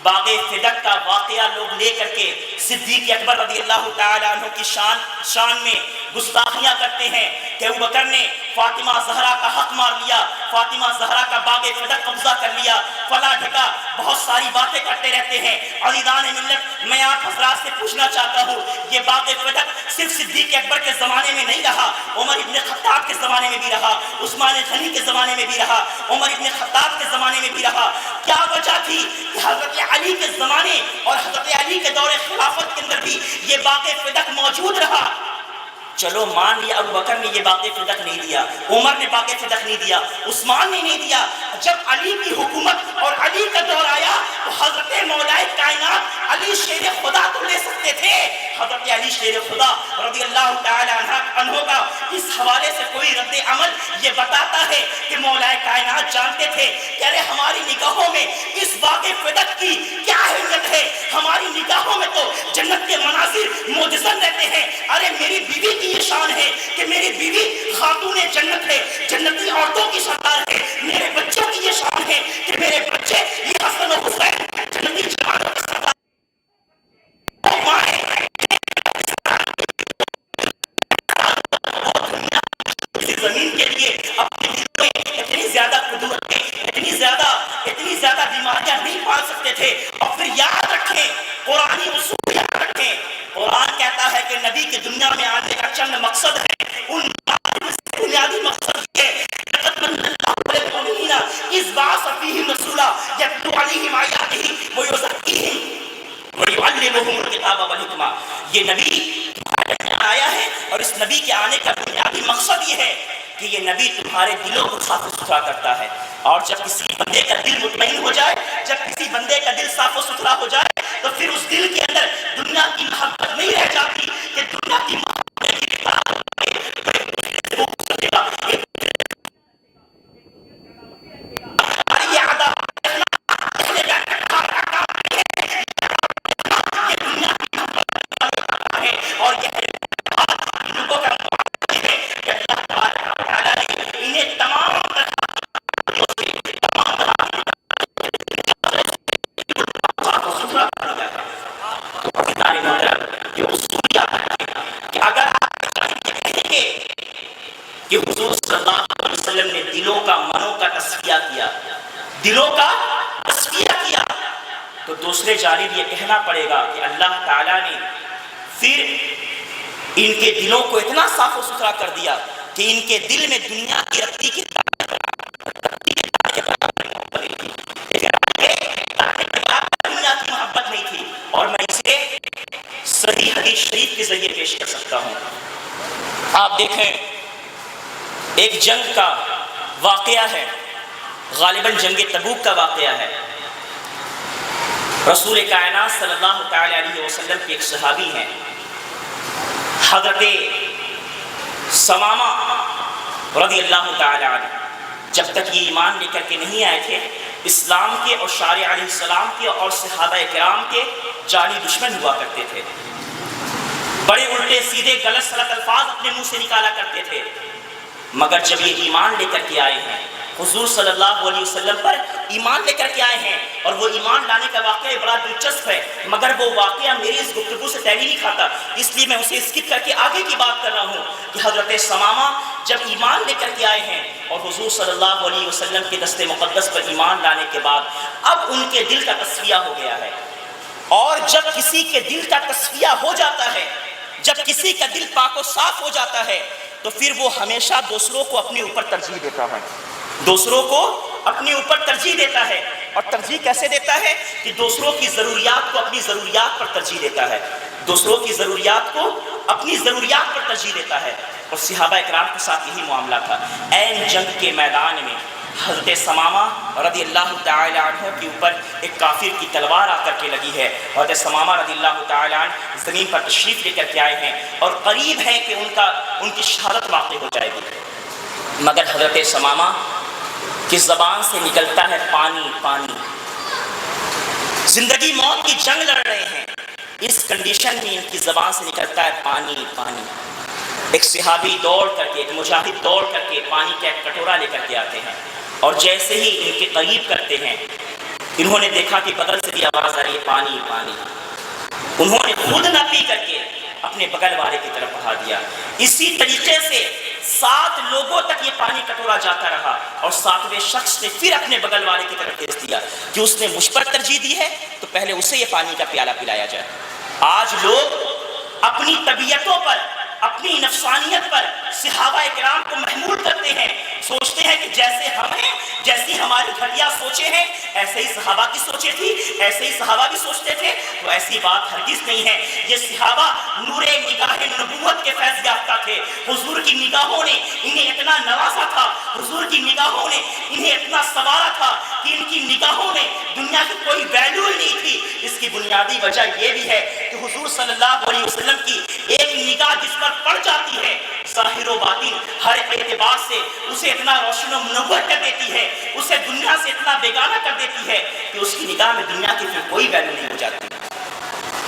باغ فدق کا واقعہ لوگ لے کر کے صدیق اکبر رضی اللہ تعالی عنہ کی شان میں گستاخیاں کرتے ہیں کہ ابوبکر نے فاطمہ زہرا کا حق مار لیا، فاطمہ زہرا کا باغ فدق قبضہ کر لیا، فلا ڈھکا، بہت ساری باتیں کرتے رہتے ہیں۔ عزیزان ملت، میں آپ حضرات سے پوچھنا چاہتا ہوں، یہ باغ فدق صرف صدیق اکبر کے زمانے میں نہیں رہا، عمر ابن خطاب کے زمانے میں بھی رہا، عثمان غنی کے زمانے میں بھی رہا، عمر ابن خطاب کے زمانے میں بھی رہا۔ کیا وجہ تھی کہ حضرت علی کے زمانے اور حضرت علی کے دور خلافت کے اندر بھی یہ باغ فدق موجود رہا؟ چلو مان لیا ابو بکر نے یہ باغ فدق نہیں دیا، عمر نے باغ فدق نہیں دیا، عثمان نے نہیں دیا، جب علی کی حکومت اور علی کا دور آیا تو حضرت مولا کائنات علی شیر خدا تو لے سکتے تھے، حضرت علی شیر خدا رضی اللہ تعالی عنہ کا اس حوالے سے کوئی رد عمل یہ بتاتا ہے کہ مولا کائنات جانتے تھے کہ ارے ہماری نگاہوں میں اس باغ فدق کی کیا اہمیت ہے، ہماری نگاہوں میں تو جنت کے مناظر موجزن رہتے ہیں، ارے میری بیوی کی یہ شان ہے کہ میری بیوی خاتون جنت ہے، جنتی عورتوں کی سردار ہے، میرے بچوں کی یہ شان ہے کہ میرے بچے یہ حسن و حسین جنتی جوانوں کی سردار زمین کے لیے اپنے دل میں اتنی زیادہ قدرت اتنی زیادہ بیماریاں نہیں پال سکتے تھے۔ اور پھر یاد رکھیں، قرآنی اصول یاد رکھیں، قرآن کہتا ہے کہ نبی کے دنیا میں آنے کا چند مقصد ہے، ان بنیادی مقصد یہ ہے لقد من اللہ علی المؤمنین اذ بعث فیہم رسولا یتلو علیہم آیاتہ ویزکیہم ویعلمہم الکتاب والحکمہ۔ یہ نبی آیا ہے اور اس نبی کے آنے کا بنیادی مقصد یہ ہے کہ یہ نبی تمہارے دلوں کو صاف ستھرا کرتا ہے، اور جب کسی بندے کا دل مطمئن ہو جائے، جب کسی بندے کا دل صاف و ستھرا ہو جائے تو پھر اس دل کے اندر دنیا کی محبت نہیں رہ جاتی کہ دنیا کی محبت کہ حضور صلی اللہ علیہ وسلم نے دلوں کا منوں کا تصفیہ کیا، دلوں کا تصفیہ کیا، تو دوسرے جانب یہ کہنا پڑے گا کہ اللہ تعالیٰ نے پھر ان کے دلوں کو اتنا صاف و ستھرا کر دیا کہ ان کے دل میں دنیا کی رتی کی دنیا کی محبت نہیں تھی۔ اور میں اسے صحیح حدیث شریف کے ذریعے پیش کر سکتا ہوں۔ آپ دیکھیں، ایک جنگ کا واقعہ ہے، غالباً جنگ تبوک کا واقعہ ہے۔ رسول کائنات صلی اللہ تعالی علیہ وسلم کے ایک صحابی ہیں، حضرت ثمامہ رضی اللہ تعالی عنہ۔ جب تک یہ ایمان لے کر کے نہیں آئے تھے، اسلام کے اور شارع علیہ السلام کے اور صحابہ کرام کے جانی دشمن ہوا کرتے تھے، بڑے الٹے سیدھے غلط سلط الفاظ اپنے منہ سے نکالا کرتے تھے۔ مگر جب یہ ایمان لے کر کے آئے ہیں، حضور صلی اللہ علیہ وسلم پر ایمان لے کر کے آئے ہیں، اور وہ ایمان لانے کا واقعہ بڑا دلچسپ ہے، مگر وہ واقعہ میری اس گفتگو سے تعلیم نہیں کھاتا، اس لیے میں اسے اسکپ کر کے آگے کی بات کر رہا ہوں کہ حضرت ثمامہ جب ایمان لے کر کے آئے ہیں اور حضور صلی اللہ علیہ وسلم کے دست مقدس پر ایمان لانے کے بعد اب ان کے دل کا تصفیہ ہو گیا ہے۔ اور جب کسی کے دل کا تصفیہ ہو جاتا ہے، جب کسی کا دل پاک و صاف ہو جاتا ہے، تو پھر وہ ہمیشہ دوسروں کو اپنے اوپر ترجیح دیتا ہے، دوسروں کو اپنے اوپر ترجیح دیتا ہے۔ اور ترجیح کیسے دیتا ہے؟ کہ دوسروں کی ضروریات کو اپنی ضروریات پر ترجیح دیتا ہے، دوسروں کی ضروریات کو اپنی ضروریات پر ترجیح دیتا ہے۔ اور صحابہ اکرام کے ساتھ یہی معاملہ تھا۔ عین جنگ کے میدان میں حضرت ثمامہ رضی اللہ تعالی عنہ کے اوپر ایک کافر کی تلوار آ کر کے لگی ہے۔ حضرت ثمامہ رضی اللہ تعالی عنہ زمین پر تشریف لے کر کے آئے ہیں اور قریب ہے کہ ان کی شہادت واقع ہو جائے گی، مگر حضرت ثمامہ کی زبان سے نکلتا ہے پانی پانی۔ زندگی موت کی جنگ لڑ رہے ہیں، اس کنڈیشن میں ان کی زبان سے نکلتا ہے پانی پانی۔ ایک صحابی دوڑ کر کے، ایک مجاہد دوڑ کر کے پانی کا ایک کٹورا لے کر کے آتے ہیں، اور جیسے ہی ان کے قریب کرتے ہیں، انہوں نے دیکھا کہ بغل سے بھی آواز آ رہی ہے پانی پانی۔ انہوں نے خود نہ پی کر کے اپنے بغل والے کی طرف بڑھا دیا۔ اسی طریقے سے 7 لوگوں تک یہ پانی کٹورا جاتا رہا، اور 7ویں شخص نے پھر اپنے بغل والے کی طرف بھیج دیا کہ اس نے مجھ پر ترجیح دی ہے تو پہلے اسے یہ پانی کا پیالہ پلایا جائے۔ آج لوگ اپنی طبیعتوں پر، اپنی نفسانیت پر صحابہ کرام کو محمول کرتے ہیں، سوچتے ہیں کہ جیسے ہم ہیں، جیسی ہماری گھٹیا سوچیں ہیں ایسے ہی صحابہ کی سوچیں تھی، ایسے ہی صحابہ بھی سوچتے تھے، تو ایسی بات ہرگز نہیں ہے۔ یہ صحابہ نور نگاہ نبوت کے فیض یافتہ تھے، حضور کی نگاہوں نے انہیں اتنا نوازا تھا، حضور کی نگاہوں نے انہیں اتنا سنوارا تھا کہ ان کی نگاہوں میں دنیا کی کوئی ویلیو ہی نہیں تھی۔ اس کی بنیادی وجہ یہ بھی ہے کہ حضور صلی اللہ علیہ وسلم کی ایک نگاہ جس پر پڑ جاتی ہے، ظاہر و باطن ہر اعتبار سے اسے اتنا روشن و منور کر دیتی ہے، اسے دنیا سے اتنا بیگانہ کر دیتی ہے کہ اس کی نگاہ میں دنیا کی پھر کوئی ویلیو نہیں ہو جاتی۔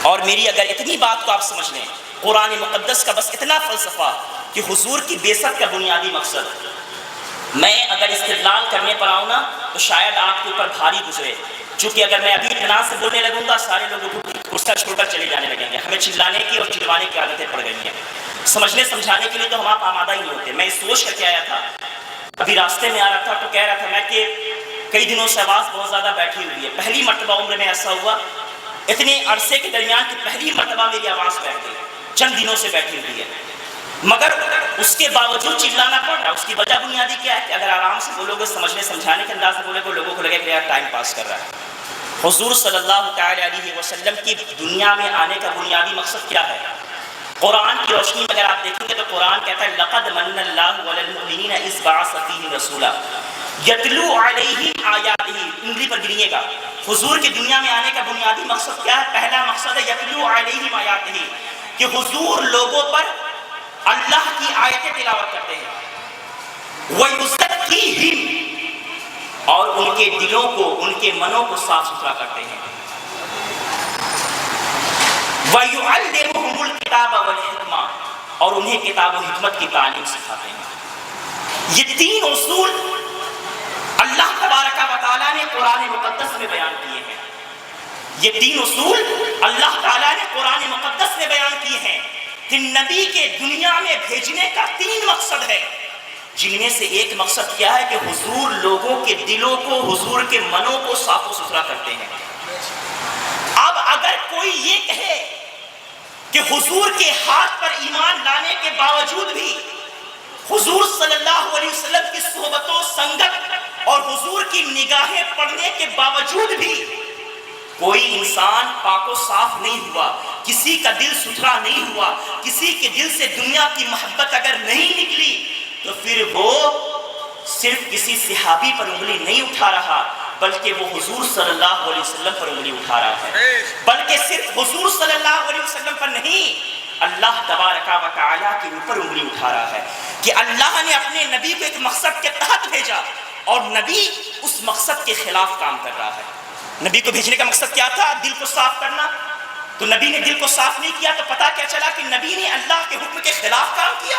اور میری اگر اتنی بات کو آپ سمجھ لیں، قرآن مقدس کا بس اتنا فلسفہ کہ حضور کی بعثت کا بنیادی مقصد، میں اگر استدلال کرنے پر آؤں نا تو شاید آپ کے اوپر بھاری گزرے، چونکہ اگر میں ابھی اطمینان سے بولنے لگوں گا سارے لوگ غصہ چھوڑ کر چلے جانے لگیں گے، ہمیں چلانے کی اور چلوانے کی عادتیں پڑ گئی ہیں، سمجھنے سمجھانے کے لیے تو ہم آپ آمادہ ہی نہیں ہوتے۔ میں سوچ کر کے آیا تھا، ابھی راستے میں آ رہا تھا تو کہہ رہا تھا میں کہ کئی دنوں سے آواز بہت زیادہ بیٹھی ہوئی ہے، پہلی مرتبہ عمر میں ایسا ہوا اتنے عرصے کے درمیان کہ پہلی مرتبہ میری آواز بیٹھ گئی، چند دنوں سے بیٹھی ہوئی ہے، مگر اس کے باوجود چلانا پڑ رہا ہے۔ اس کی وجہ بنیادی کیا ہے کہ اگر آرام سے بولو گے، سمجھنے سمجھانے کے انداز سے بولے گے، لوگوں کو لگے کہ یار ٹائم پاس کر رہا ہے۔ حضور صلی اللہ تعالی علیہ وسلم کی دنیا میں آنے کا بنیادی مقصد کیا ہے؟ قرآن کی روشنی میں اگر آپ دیکھیں گے تو قرآن کہتا ہے لقد من اللہ علی المؤمنین اذ بعث فیہم رسولا یتلو علیہم آیاتہ، انگلی پر گریے گا۔ حضور کی دنیا میں آنے کا بنیادی مقصد کیا ہے؟ پہلا مقصد ہے یتلو علیہم آیاتہ، کہ حضور لوگوں پر اللہ کی آیتیں تلاوت کرتے ہیں، وَيُزَكِّيهِمْ، اور ان کے دلوں کو، ان کے منوں کو صاف ستھرا کرتے ہیں، وَيُعَلِّمُهُمُ الْكِتَابَ وَالْحِكْمَةَ، اور انہیں کتاب و حکمت کی تعلیم سکھاتے ہیں۔ یہ تین اصول اللہ تبارک و تعالیٰ نے قرآن مقدس میں بیان کیے ہیں، یہ تین اصول اللہ تعالیٰ نے قرآن مقدس میں بیان کیے ہیں کہ نبی کے دنیا میں بھیجنے کا تین مقصد ہے، جن میں سے ایک مقصد کیا ہے کہ حضور لوگوں کے دلوں کو، حضور کے منوں کو صاف و ستھرا کرتے ہیں۔ اب اگر کوئی یہ کہے کہ حضور کے ہاتھ پر ایمان لانے کے باوجود بھی، حضور صلی اللہ علیہ وسلم کی صحبت و سنگت اور حضور کی نگاہیں پڑھنے کے باوجود بھی کوئی انسان پاک و صاف نہیں ہوا، کسی کا دل ستھرا نہیں ہوا، کسی کے دل سے دنیا کی محبت اگر نہیں نکلی، تو پھر وہ صرف کسی صحابی پر انگلی نہیں اٹھا رہا بلکہ وہ حضور صلی اللہ علیہ وسلم پر انگلی اٹھا رہا ہے، بلکہ صرف حضور صلی اللہ علیہ وسلم پر نہیں، اللہ تبارک و تعالیٰ کے اوپر انگلی اٹھا رہا ہے کہ اللہ نے اپنے نبی کو ایک مقصد کے تحت بھیجا اور نبی اس مقصد کے خلاف کام کر رہا ہے۔ نبی کو بھیجنے کا مقصد کیا تھا؟ دل کو صاف کرنا، تو نبی نے دل کو صاف نہیں کیا تو پتہ کیا چلا کہ نبی نے اللہ کے حکم کے خلاف کام کیا۔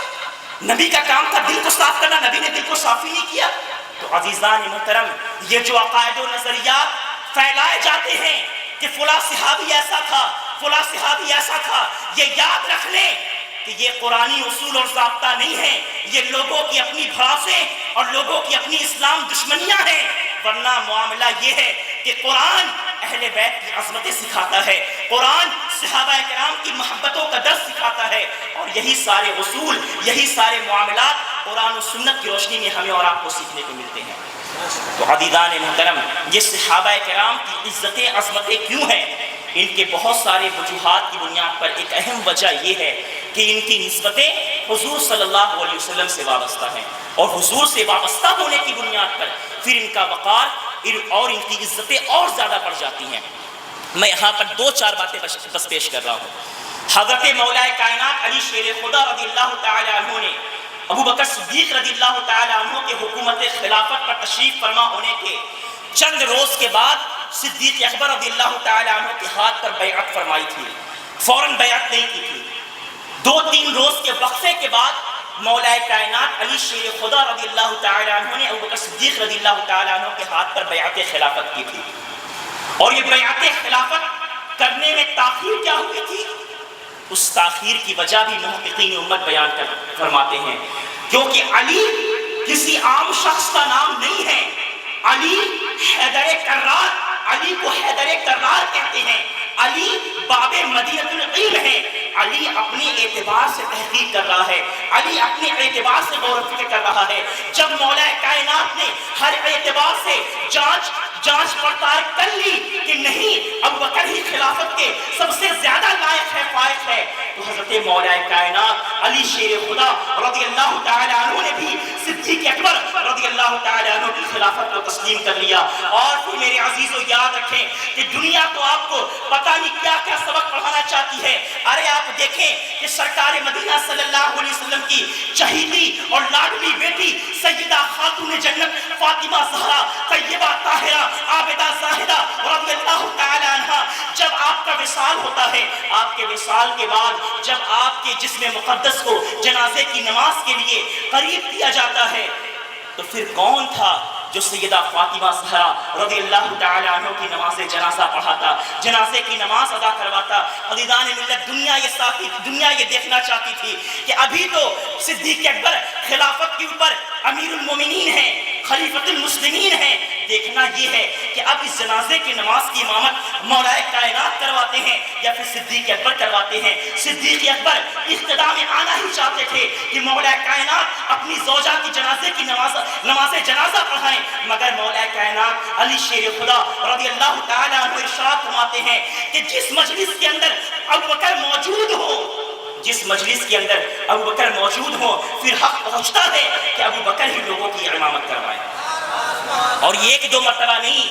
نبی کا کام تھا دل کو صاف کرنا، نبی نے دل کو صاف ہی نہیں کیا۔ تو عزیزان محترم، یہ جو عقائد و نظریات پھیلائے جاتے ہیں کہ فلاں صحابی ایسا تھا، فلاں صحابی ایسا تھا، یہ یاد رکھ لیں کہ یہ قرآنی اصول اور ضابطہ نہیں ہے، یہ لوگوں کی اپنی بھڑاسیں اور لوگوں کی اپنی اسلام دشمنیاں ہیں، ورنہ معاملہ یہ ہے کہ قرآن اہل بیت کی عظمتیں سکھاتا ہے، قرآن صحابہ کرام کی محبتوں کا درس سکھاتا ہے، اور یہی سارے اصول، یہی سارے معاملات قرآن و سنت کی روشنی میں ہمیں اور آپ کو سیکھنے کو ملتے ہیں۔ تو عزیزان محترم، یہ صحابہ کرام کی عزتیں عظمتیں کیوں ہیں؟ ان کے بہت سارے وجوہات کی بنیاد پر ایک اہم وجہ یہ ہے کہ ان کی نسبتیں حضور صلی اللہ علیہ وسلم سے وابستہ ہیں، اور حضور سے وابستہ ہونے کی بنیاد پر پھر ان کا وقار اور ان کی عزتیں اور زیادہ بڑھ جاتی ہیں۔ میں یہاں پر دو چار باتیں بس پیش کر رہا ہوں۔ حضرت مولا کائنات علی شیر خدا رضی اللہ تعالی عنہ نے ابو بکر صدیق رضی اللہ تعالی عنہ کے حکومت خلافت پر تشریف فرما ہونے کے چند روز کے بعد صدیق اکبر رضی اللہ تعالی عنہ کے ہاتھ پر بیعت فرمائی تھی، فوراً بیعت نہیں کی تھی۔ 2-3 روز کے وقفے کے بعد مولا کائنات علی شیر خدا رضی اللہ تعالی عنہ نے ابو بکر صدیق رضی اللہ تعالی عنہ کے ہاتھ پر بیعت خلافت کی تھی، اور یہ بیعت خلافت کرنے میں تاخیر کیا ہوئی تھی؟ اس تاخیر کی وجہ بھی محققین امت بیان فرماتے ہیں، کیونکہ علی کسی عام شخص کا نام نہیں ہے، علی حیدر کرار، علی کو حیدر کرار کہتے ہیں، علی باب مدینہ العلم ہے، علی اپنے اعتبار سے تحقیق کر رہا ہے، علی اپنے اعتبار سے غور و فکر کر رہا ہے۔ جب مولا کائنات آپ نے ہر اعتبار سے جانچ پڑتال کر لی کہ نہیں ابو بکر ہی خلافت کے سب سے زیادہ لائق ہے فائق ہے، تو حضرت مولا کائنات علی شیر خدا رضی اللہ تعالی عنہ نے بھی صدیق اکبر رضی اللہ تعالی عنہ کی خلافت کو تسلیم کر لیا۔ اور پھر میرے عزیزو یاد رکھیں کہ دنیا تو آپ کو پتہ نہیں کیا کیا سبق پڑھانا چاہتی ہے۔ ارے آپ دیکھیں کہ سرکار مدینہ صلی اللہ علیہ وسلم کی چہیتی اور لاڈلی بیٹی سیدہ خاتون جنت فاطمہ زہرا طیبہ طاہرہ عابدہ زاہدہ رضی اللہ تعالی عنہا، جب آپ کا وصال ہوتا ہے، آپ کے وصال کے بعد جب آپ کے جسم مقدس کو جنازے کی نماز کے لیے قریب کیا جاتا ہے، تو پھر کون تھا جو سیدہ فاطمہ زہرا رضی اللہ تعالی عنہ کی نماز جنازہ پڑھاتا، جنازے کی نماز ادا کرواتا؟ عزیزان ملت، دنیا یہ دیکھنا چاہتی تھی کہ ابھی تو صدیق اکبر خلافت کے اوپر امیر المومنین ہیں، خلیفۃ المسلمین ہیں، دیکھنا یہ ہے کہ اب اس جنازے کی نماز کی امامت مولا کائنات کرواتے ہیں یا پھر صدیق اکبر کرواتے ہیں۔ صدیق اکبر اقتداء میں آنا ہی چاہتے تھے کہ مولا کائنات اپنی زوجہ کی جنازے کی نماز جنازہ پڑھائیں، مگر مولا کائنات علی شیر خدا رضی اللہ تعالی عنہ ارشاد فرماتے ہیں کہ جس مجلس کے اندر ابو بکر موجود ہو، جس مجلس کے اندر ابو بکر موجود ہو، پھر حق پہنچتا ہے کہ ابو بکر ہی لوگوں کی امامت کروائے۔ اور یہ ایک دو مرتبہ نہیں،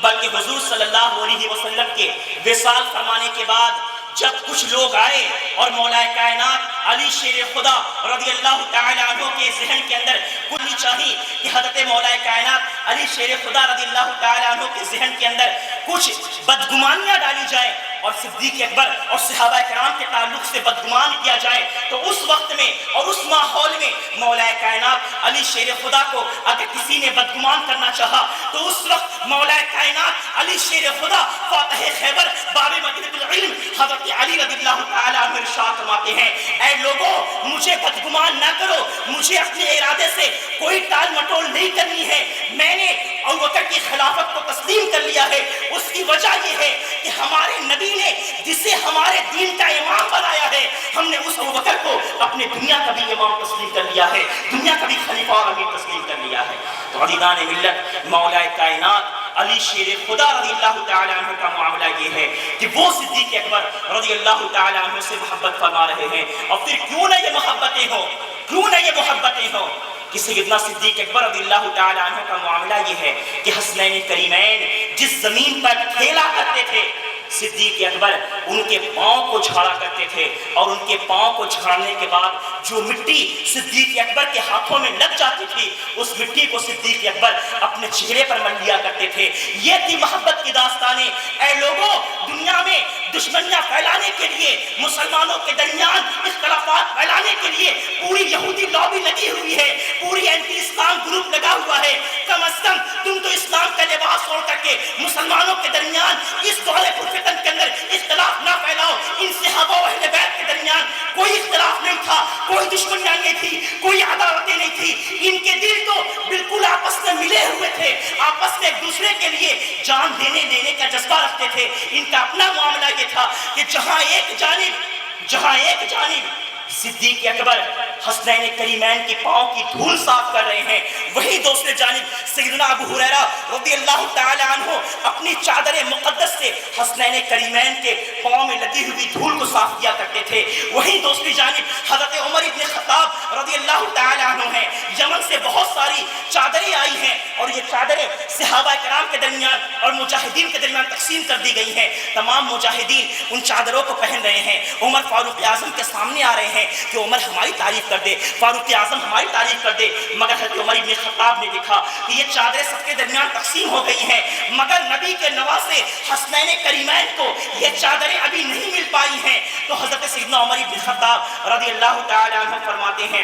بلکہ حضور صلی اللہ علیہ وسلم کے وصال فرمانے کے بعد جب کچھ لوگ آئے اور مولا کائنات علی شیر خدا رضی اللہ تعالی عنہ کے ذہن کے اندر کلی چاہی کہ حضرت مولا کائنات علی شیر خدا رضی اللہ تعالی عنہ کے ذہن کے اندر کچھ بدگمانیاں ڈالی جائیں اور صدیق اکبر اور صحابہ کرام کے تعلق سے بدگمان کیا جائے، تو اس وقت میں اور اس ماحول میں مولا کائنات علی شیر خدا کو اگر کسی نے بدگمان کرنا چاہا تو اس وقت مولا کائنات علی شیر خدا فاتح خیبر باب مدینہ العلم حضرت علی رضی اللہ تعالی عنہ ارشاد فرماتے ہیں، اے لوگوں مجھے بدگمان نہ کرو، مجھے اپنے ارادے سے کوئی ٹال مٹول نہیں کرنی ہے، میں نے ابو بکر کی خلافت کو تسلیم کر لیا ہے۔ اس کی وجہ یہ ہے کہ ہمارے نبی نے جسے ہمارے دین کا امام بنایا ہے، ہم نے اس ابو بکر کو اپنے دنیا کا بھی امام تسلیم کر لیا ہے، دنیا کا بھی خلیفہ اور امیر تسلیم کر لیا ہے۔ تو عزیزان ملت، مولا کائنات علی شیر خدا رضی اللہ تعالی عنہ کا معاملہ یہ ہے کہ وہ صدیق اکبر رضی اللہ تعالی عنہ سے محبت فرما رہے ہیں، اور پھر کیوں نہ یہ محبتیں ہوں کہ سیدنا صدیق اکبر رضی اللہ تعالی عنہ کا معاملہ یہ ہے کہ حسنین کریمین جس زمین پر کھیلا کرتے تھے، صدیق اکبر ان کے پاؤں کو جھاڑا کرتے تھے، اور ان کے پاؤں کو جھاڑنے کے بعد جو مٹی صدیق اکبر کے ہاتھوں میں لگ جاتی تھی، اس مٹی کو صدیق اکبر اپنے چہرے پر مل لیا کرتے تھے۔ یہ تھی محبت کی داستانیں۔ اے لوگوں، دنیا میں دشمنیاں پھیلانے کے لیے، مسلمانوں کے درمیان اختلافات پھیلانے کے لیے پوری یہودی لابی لگی ہوئی ہے، پوری اینٹی اسلام گروپ لگا ہوا ہے۔ کم از کم تم تو اسلام کا لباس اوڑھ کر کے مسلمانوں کے درمیان اس دور فتن کے اندر اختلاف نہ پھیلاؤ۔ ان صحابہ و اہل بیت کے درمیان کوئی اختلاف نہیں تھا، کوئی دشمنیاں نہیں تھی، کوئی عداوتیں نہیں تھی، ان کے دل تو بالکل آپس میں ملے ہوئے تھے، آپس میں ایک دوسرے کے لیے جان دینے کا جذبہ رکھتے تھے۔ ان کا اپنا معاملہ یہ تھا کہ جہاں ایک جانب صدیق اکبر حسنین کریمین کی پاؤں کی دھول صاف کر رہے ہیں، وہی دوسرے جانب سیدنا ابو ہریرہ رضی اللہ تعالی عنہ اپنی چادر مقدس سے حسنین کریمین کے پاؤں میں لگی ہوئی دھول کو صاف کیا کرتے تھے۔ وہی دوسری جانب حضرت عمر ابن خطاب رضی اللہ تعالی عنہ ہیں، یمن سے بہت ساری چادریں آئی ہیں، اور یہ چادریں صحابہ کرام کے درمیان اور مجاہدین کے درمیان تقسیم کر دی گئی ہیں۔ تمام مجاہدین ان چادروں کو پہن رہے ہیں، عمر فاروق اعظم کے سامنے آ رہے ہیں کہ عمر ہماری تعریف کر دے، فاروق اعظم ہماری تعریف کر دے، مگر حضرت عمر ابن خطاب نے دیکھا کہ یہ چادریں سب کے درمیان تقسیم ہو گئی ہیں، مگر نبی کے نواسے حسنین کریمین کو یہ چادریں ابھی نہیں مل پائی ہیں۔ تو حضرت سیدنا عمر ابن خطاب رضی اللہ تعالی عنہ فرماتے ہیں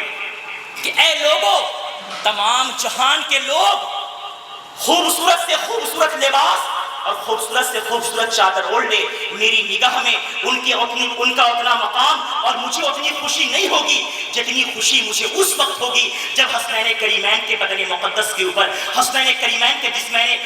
کہ اے لوگوں، تمام جہان کے لوگ خوبصورت سے خوبصورت لباس اور خوبصورت سے خوبصورت چادر اوڑھ لے، میری نگاہ میں ان کا اتنا مقام اور مجھے اتنی خوشی نہیں ہوگی جتنی خوشی مجھے اس وقت ہوگی جب حسنین کریمین کے بدن مقدس کے اوپر، حسنین کریمین کے جس میں نے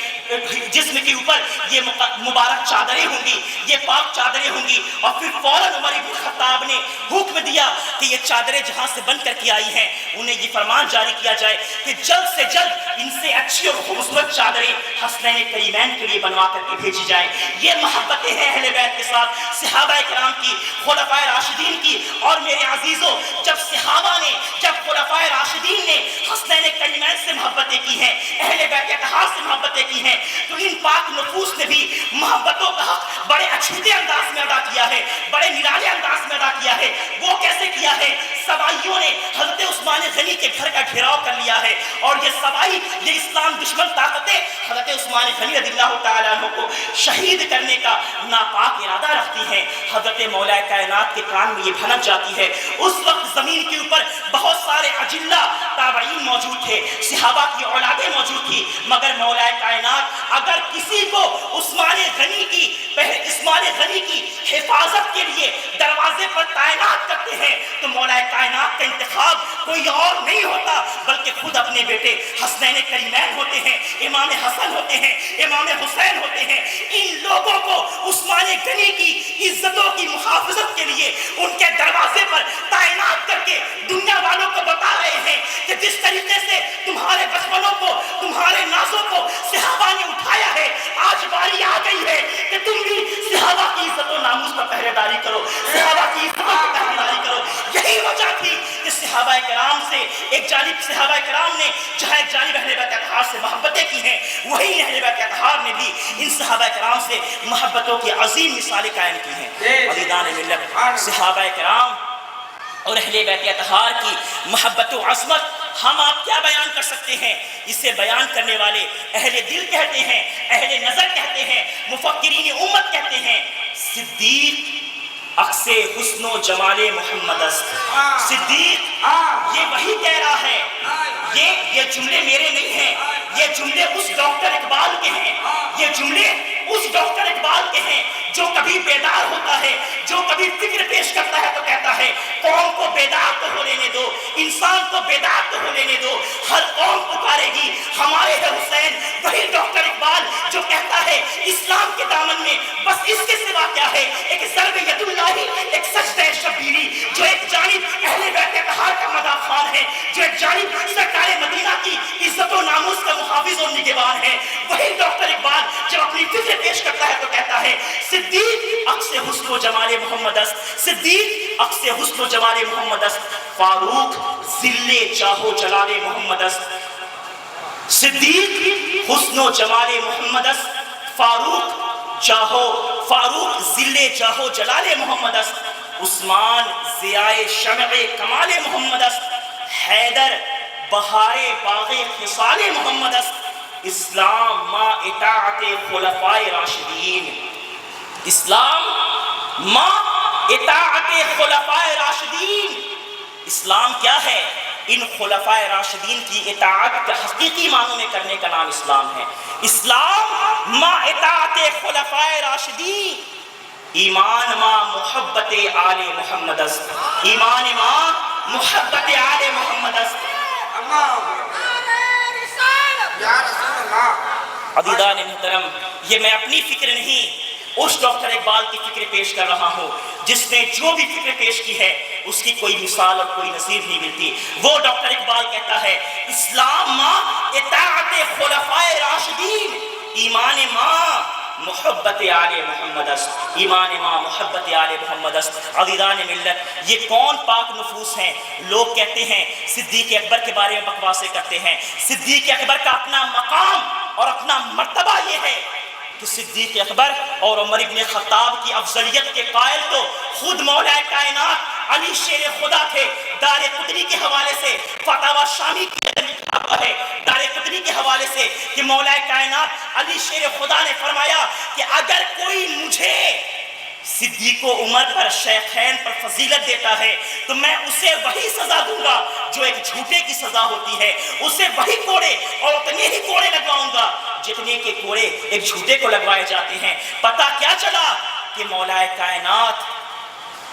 جسم کے اوپر یہ مبارک چادریں ہوں گی، یہ پاک چادریں ہوں گی. اور پھر فوراً عمر بن خطاب نے حکم دیا کہ یہ چادریں جہاں سے بن کر کے آئی ہیں انہیں یہ فرمان جاری کیا جائے کہ جلد سے جلد ان سے اچھی اور خوبصورت چادریں حسنین کریمین کے لیے بنوا کر کے بھیجی جائیں. یہ محبتیں ہیں اہل بیت کے ساتھ، صحابہ کرام کی، خلفائے راشدین کی. اور میرے عزیزوں، جب صحابہ نے، جب خلفائے راشدین نے حسنین کریمین سے محبتیں کی ہیں، اہل بیت اطہار سے محبتیں کی ہیں، تو ان پاک نفوس نے بھی محبتوں کا حق بڑے اچھوتے انداز میں ادا کیا ہے، بڑے نرالے انداز میں ادا کیا ہے. وہ کیسے کیا ہے؟ سبائیوں نے حضرت عثمان غنی کے گھر کا گھیراؤ کر لیا ہے، اور یہ سبائی، یہ اسلام دشمن طاقتیں حضرت عثمان غنی رضی اللہ تعالیٰ عنہ کو شہید کرنے کا ناپاک ارادہ رکھتی ہیں. حضرت مولا کائنات کے کان میں یہ بھنک جاتی ہے. اس وقت زمین کے اوپر بہت سارے اجلہ تابعین موجود تھے، صحابہ کی اولادیں موجود تھی، مگر مولا کائنات اگر کسی کو عثمان غنی کی حفاظت کے لیے دروازے پر تعینات کرتے ہیں تو مولا کائنات کا انتخاب کوئی اور نہیں ہوتا بلکہ خود اپنے بیٹے حسنین کریمین ہوتے ہیں، امام حسن ہوتے ہیں، امام حسین ہوتے ہیں. ان لوگوں کو عثمان غنی کی عزتوں کی محافظت کے لیے ان کے دروازے پر تعینات کر کے دنیا والوں کو بتا رہے ہیں کہ جس طریقے سے تمہارے بچپنوں کو، تمہارے نازوں کو صحابہ نے اٹھایا ہے، آج باری آ گئی ہے کہ تم بھی صحابہ کی عزت و ناموس پر پہرے داری کرو، صحابہ کی عزتوں پر پہرے داری کرو. یہی وجہ تھی کہ صحابہ کرام سے ایک جانب صحابہ کرام نے جہاں ایک جانب اہل بیت اطہار سے محبتیں کی ہیں، وہی اہل بیت اطہار نے بھی ان صحابہ کرام سے محبتوں کی عظیم مثالیں قائم کی ہیں. عزیزان ملت، صحابہ کرام اور اہل بیت اطہار کی محبت و عظمت ہم آپ کیا بیان کر سکتے ہیں؟ اسے بیان کرنے والے اہل دل کہتے ہیں، اہل نظر کہتے ہیں، مفکرین امت کہتے ہیں. صدیق عکس حسن و جمال محمد است. صدیق یہ وہی کہہ رہا ہے. یہ جملے میرے نہیں ہیں، یہ جملے اس ڈاکٹر اقبال کے ہیں، یہ جملے اس ڈاکٹر اقبال کے ہیں جو کبھی بیدار ہوتا ہے، جو کبھی فکر پیش کرتا ہے تو کہتا ہے قوم کو بیدار تو ہو لینے دو، انسان کو بیدار تو ہو لینے دو، ہر قوم پکارے گی ہمارے ہے حسین. وہی ڈاکٹر اقبال جو کہتا ہے اسلام کے دامن میں بس اس کے سوا کیا ہے؟ ایک ضرب ید اللہ، ایک سجدہ شبیری. جو ایک جانب اہل بیت اطہار کا مداح خوان ہے، جو ایک جانب سرکار مدینہ کی عزت و ناموس کا محافظ اور نگہبان ہے، وہی ڈاکٹر اقبال جب اپنی فکر پیش کرتا ہے تو کہتا ہے صدیق عکس حسن و جمال محمد است. صدیق عکس حسن و جمال محمد است. فاروق ذل جاہ و جلال محمد است. صدیق حسن و جمال محمد است. فاروق ذل جاہ و جلال محمد است. عثمان ضیاء شمع کمال محمد است. حیدر بہار باغ خصال محمد است. اسلام ما اطاعت خلفائے راشدین. اسلام ما اطاعت خلفائے راشدین. اسلام کیا ہے؟ ان خلفائے راشدین کی اطاعت کا حقیقی معنوں میں کرنے کا نام اسلام ہے. اسلام ما اطاعت خلفائے راشدین. ایمان ما محبت آل محمد است. ایمان ما محبت آل محمد است. عزیزان محترم، یہ میں اپنی فکر نہیں اس ڈاکٹر اقبال کی فکر پیش کر رہا ہوں جس نے جو بھی فکر پیش کی ہے اس کی کوئی مثال اور کوئی نظیر نہیں ملتی. وہ ڈاکٹر اقبال کہتا ہے اسلام ما اطاعت خلفائے راشدین. ایمان ما محبت آل محمد است. ایمان ما محبت آل محمد است. عزیزان ملت، یہ کون پاک نفوس ہیں؟ لوگ کہتے ہیں صدیق اکبر کے بارے میں بکواسیں کرتے ہیں. صدیق اکبر کا اپنا مقام اور اپنا مرتبہ یہ ہے کہ صدیق اکبر اور عمر ابن خطاب کی افضلیت کے قائل تو خود مولا کائنات علی شیر خدا تھے. دار قطنی کے حوالے سے فتاوی شامی کی ہے، دار قطنی کے حوالے سے کہ مولا کائنات علی شیر خدا نے فرمایا کہ اگر کوئی مجھے صدیق و عمر پر، شیخین پر فضیلت دیتا ہے تو میں اسے وہی سزا دوں گا جو ایک جھوٹے کی سزا ہوتی ہے. اسے وہی کوڑے اور اتنے ہی کوڑے لگواؤں گا جتنے کے کوڑے ایک جھوٹے کو لگوائے جاتے ہیں. پتہ کیا چلا کہ مولا کائنات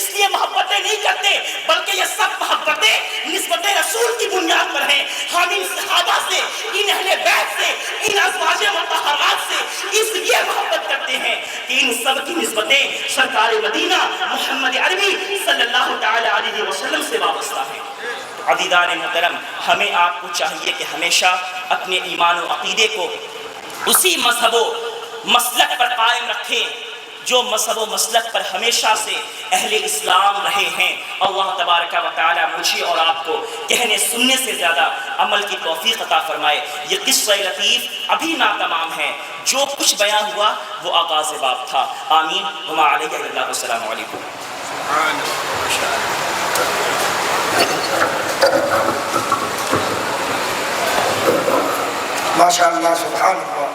اس لیے محبتیں نہیں کرتے بلکہ یہ سب محبتیں نسبت رسول کی بنیاد پر ہیں. ہم ان صحابہ سے، ان اہل بیت سے، ان ازواج مطہرات سے اس لیے محبت کرتے ہیں کہ ان سب کی نسبتیں سرکار مدینہ محمد عربی صلی اللہ تعالی علیہ وسلم سے وابستہ ہیں. عزیزان محترم، ہمیں آپ کو چاہیے کہ ہمیشہ اپنے ایمان و عقیدے کو اسی مذہب و مسلک پر قائم رکھیں جو مذہب و مسلک پر ہمیشہ سے اہل اسلام رہے ہیں. اللہ تبارک و تعالی مجھے اور آپ کو کہنے سننے سے زیادہ عمل کی توفیق عطا فرمائے. یہ قصہ لطیف ابھی ناتمام ہے، جو کچھ بیان ہوا وہ آغاز باب تھا. آمین. وما علیہ الا اللہ. السلام علیکم. ماشاء اللہ، سبحان اللہ.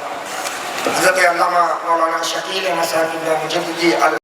حضرت علامہ مولانا شکیل مصعب اللہ مجددی